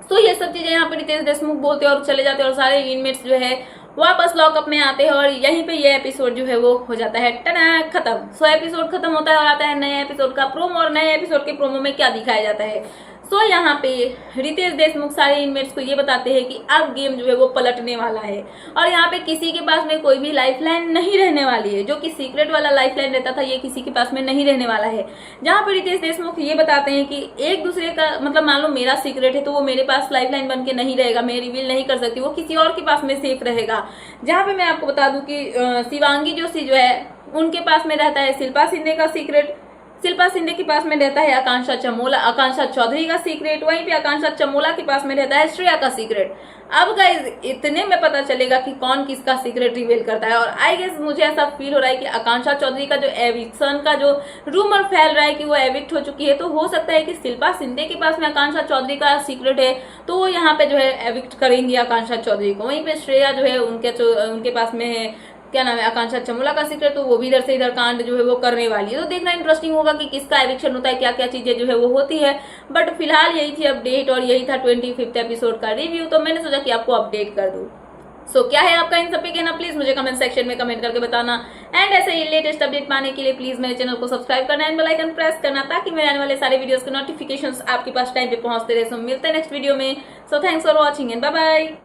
तो ये सब चीजें यहाँ पे रितेश देशमुख बोलते हैं और चले जाते हैं और सारे इनमेट्स जो है वापस लॉकअप में आते हैं और यहीं पे ये एपिसोड जो है वो हो जाता है टना खत्म। सो एपिसोड खत्म होता है और आता है नए एपिसोड का प्रोमो और नए एपिसोड के प्रोमो में क्या दिखाया जाता है। सो यहाँ पे रितेश देशमुख सारे इनमेट्स को ये बताते हैं कि अब गेम जो है वो पलटने वाला है और यहाँ पे किसी के पास में कोई भी लाइफलाइन नहीं रहने वाली है। जो कि सीक्रेट वाला लाइफलाइन रहता था ये किसी के पास में नहीं रहने वाला है। जहाँ पे रितेश देशमुख ये बताते हैं कि एक दूसरे का मतलब मान लो मेरा सीक्रेट है तो वो मेरे पास लाइफलाइन बन के नहीं रहेगा, मैं रिवील नहीं कर सकती, वो किसी और के पास में सेफ रहेगा। जहाँ पे मैं आपको बता दूं कि शिवांगी जोशी जो है उनके पास में रहता है शिल्पा शिंदे का सीक्रेट, शिल्पा शिंदे के पास में रहता है आकांक्षा चौधरी का सीक्रेट, वहीं पे आकांक्षा चमोला के पास में रहता है श्रेया का सीक्रेट। अब गाइस इतने में पता चलेगा कि कौन किसका सीक्रेट रिवील करता है और आई गेस मुझे ऐसा फील हो रहा है कि आकांक्षा चौधरी का जो एविक्शन का जो रूमर फैल रहा है कि वो एविक्ट हो चुकी है, तो हो सकता है कि शिल्पा शिंदे के पास में आकांक्षा चौधरी का सीक्रेट है तो वो यहाँ पे जो है एविक्ट करेंगी आकांक्षा चौधरी को। वहीं पे श्रेया जो है उनके पास में क्या नाम है आकांक्षा चमोला का सीक्रेट, तो वो भी इधर से इधर कांड जो है वो करने वाली है। तो देखना इंटरेस्टिंग होगा कि किसका एविक्शन होता है, क्या क्या चीजें जो है वो होती है। बट फिलहाल यही थी अपडेट और यही था 25th एपिसोड का रिव्यू, तो मैंने सोचा कि आपको अपडेट कर दूं। सो क्या है आपका इन सब पे कहना, प्लीज मुझे कमेंट सेक्शन में कमेंट करके बताना। एंड ऐसे ही लेटेस्ट अपडेट पाने के लिए प्लीज मेरे चैनल को सब्सक्राइब करना एंड बेल आइकन प्रेस करना ताकि मेरे आने वाले सारे वीडियोस के नोटिफिकेशंस आपके पास टाइम पे पहुंचते रहे। सो मिलते हैं नेक्स्ट वीडियो में। So thanks for watching and bye bye.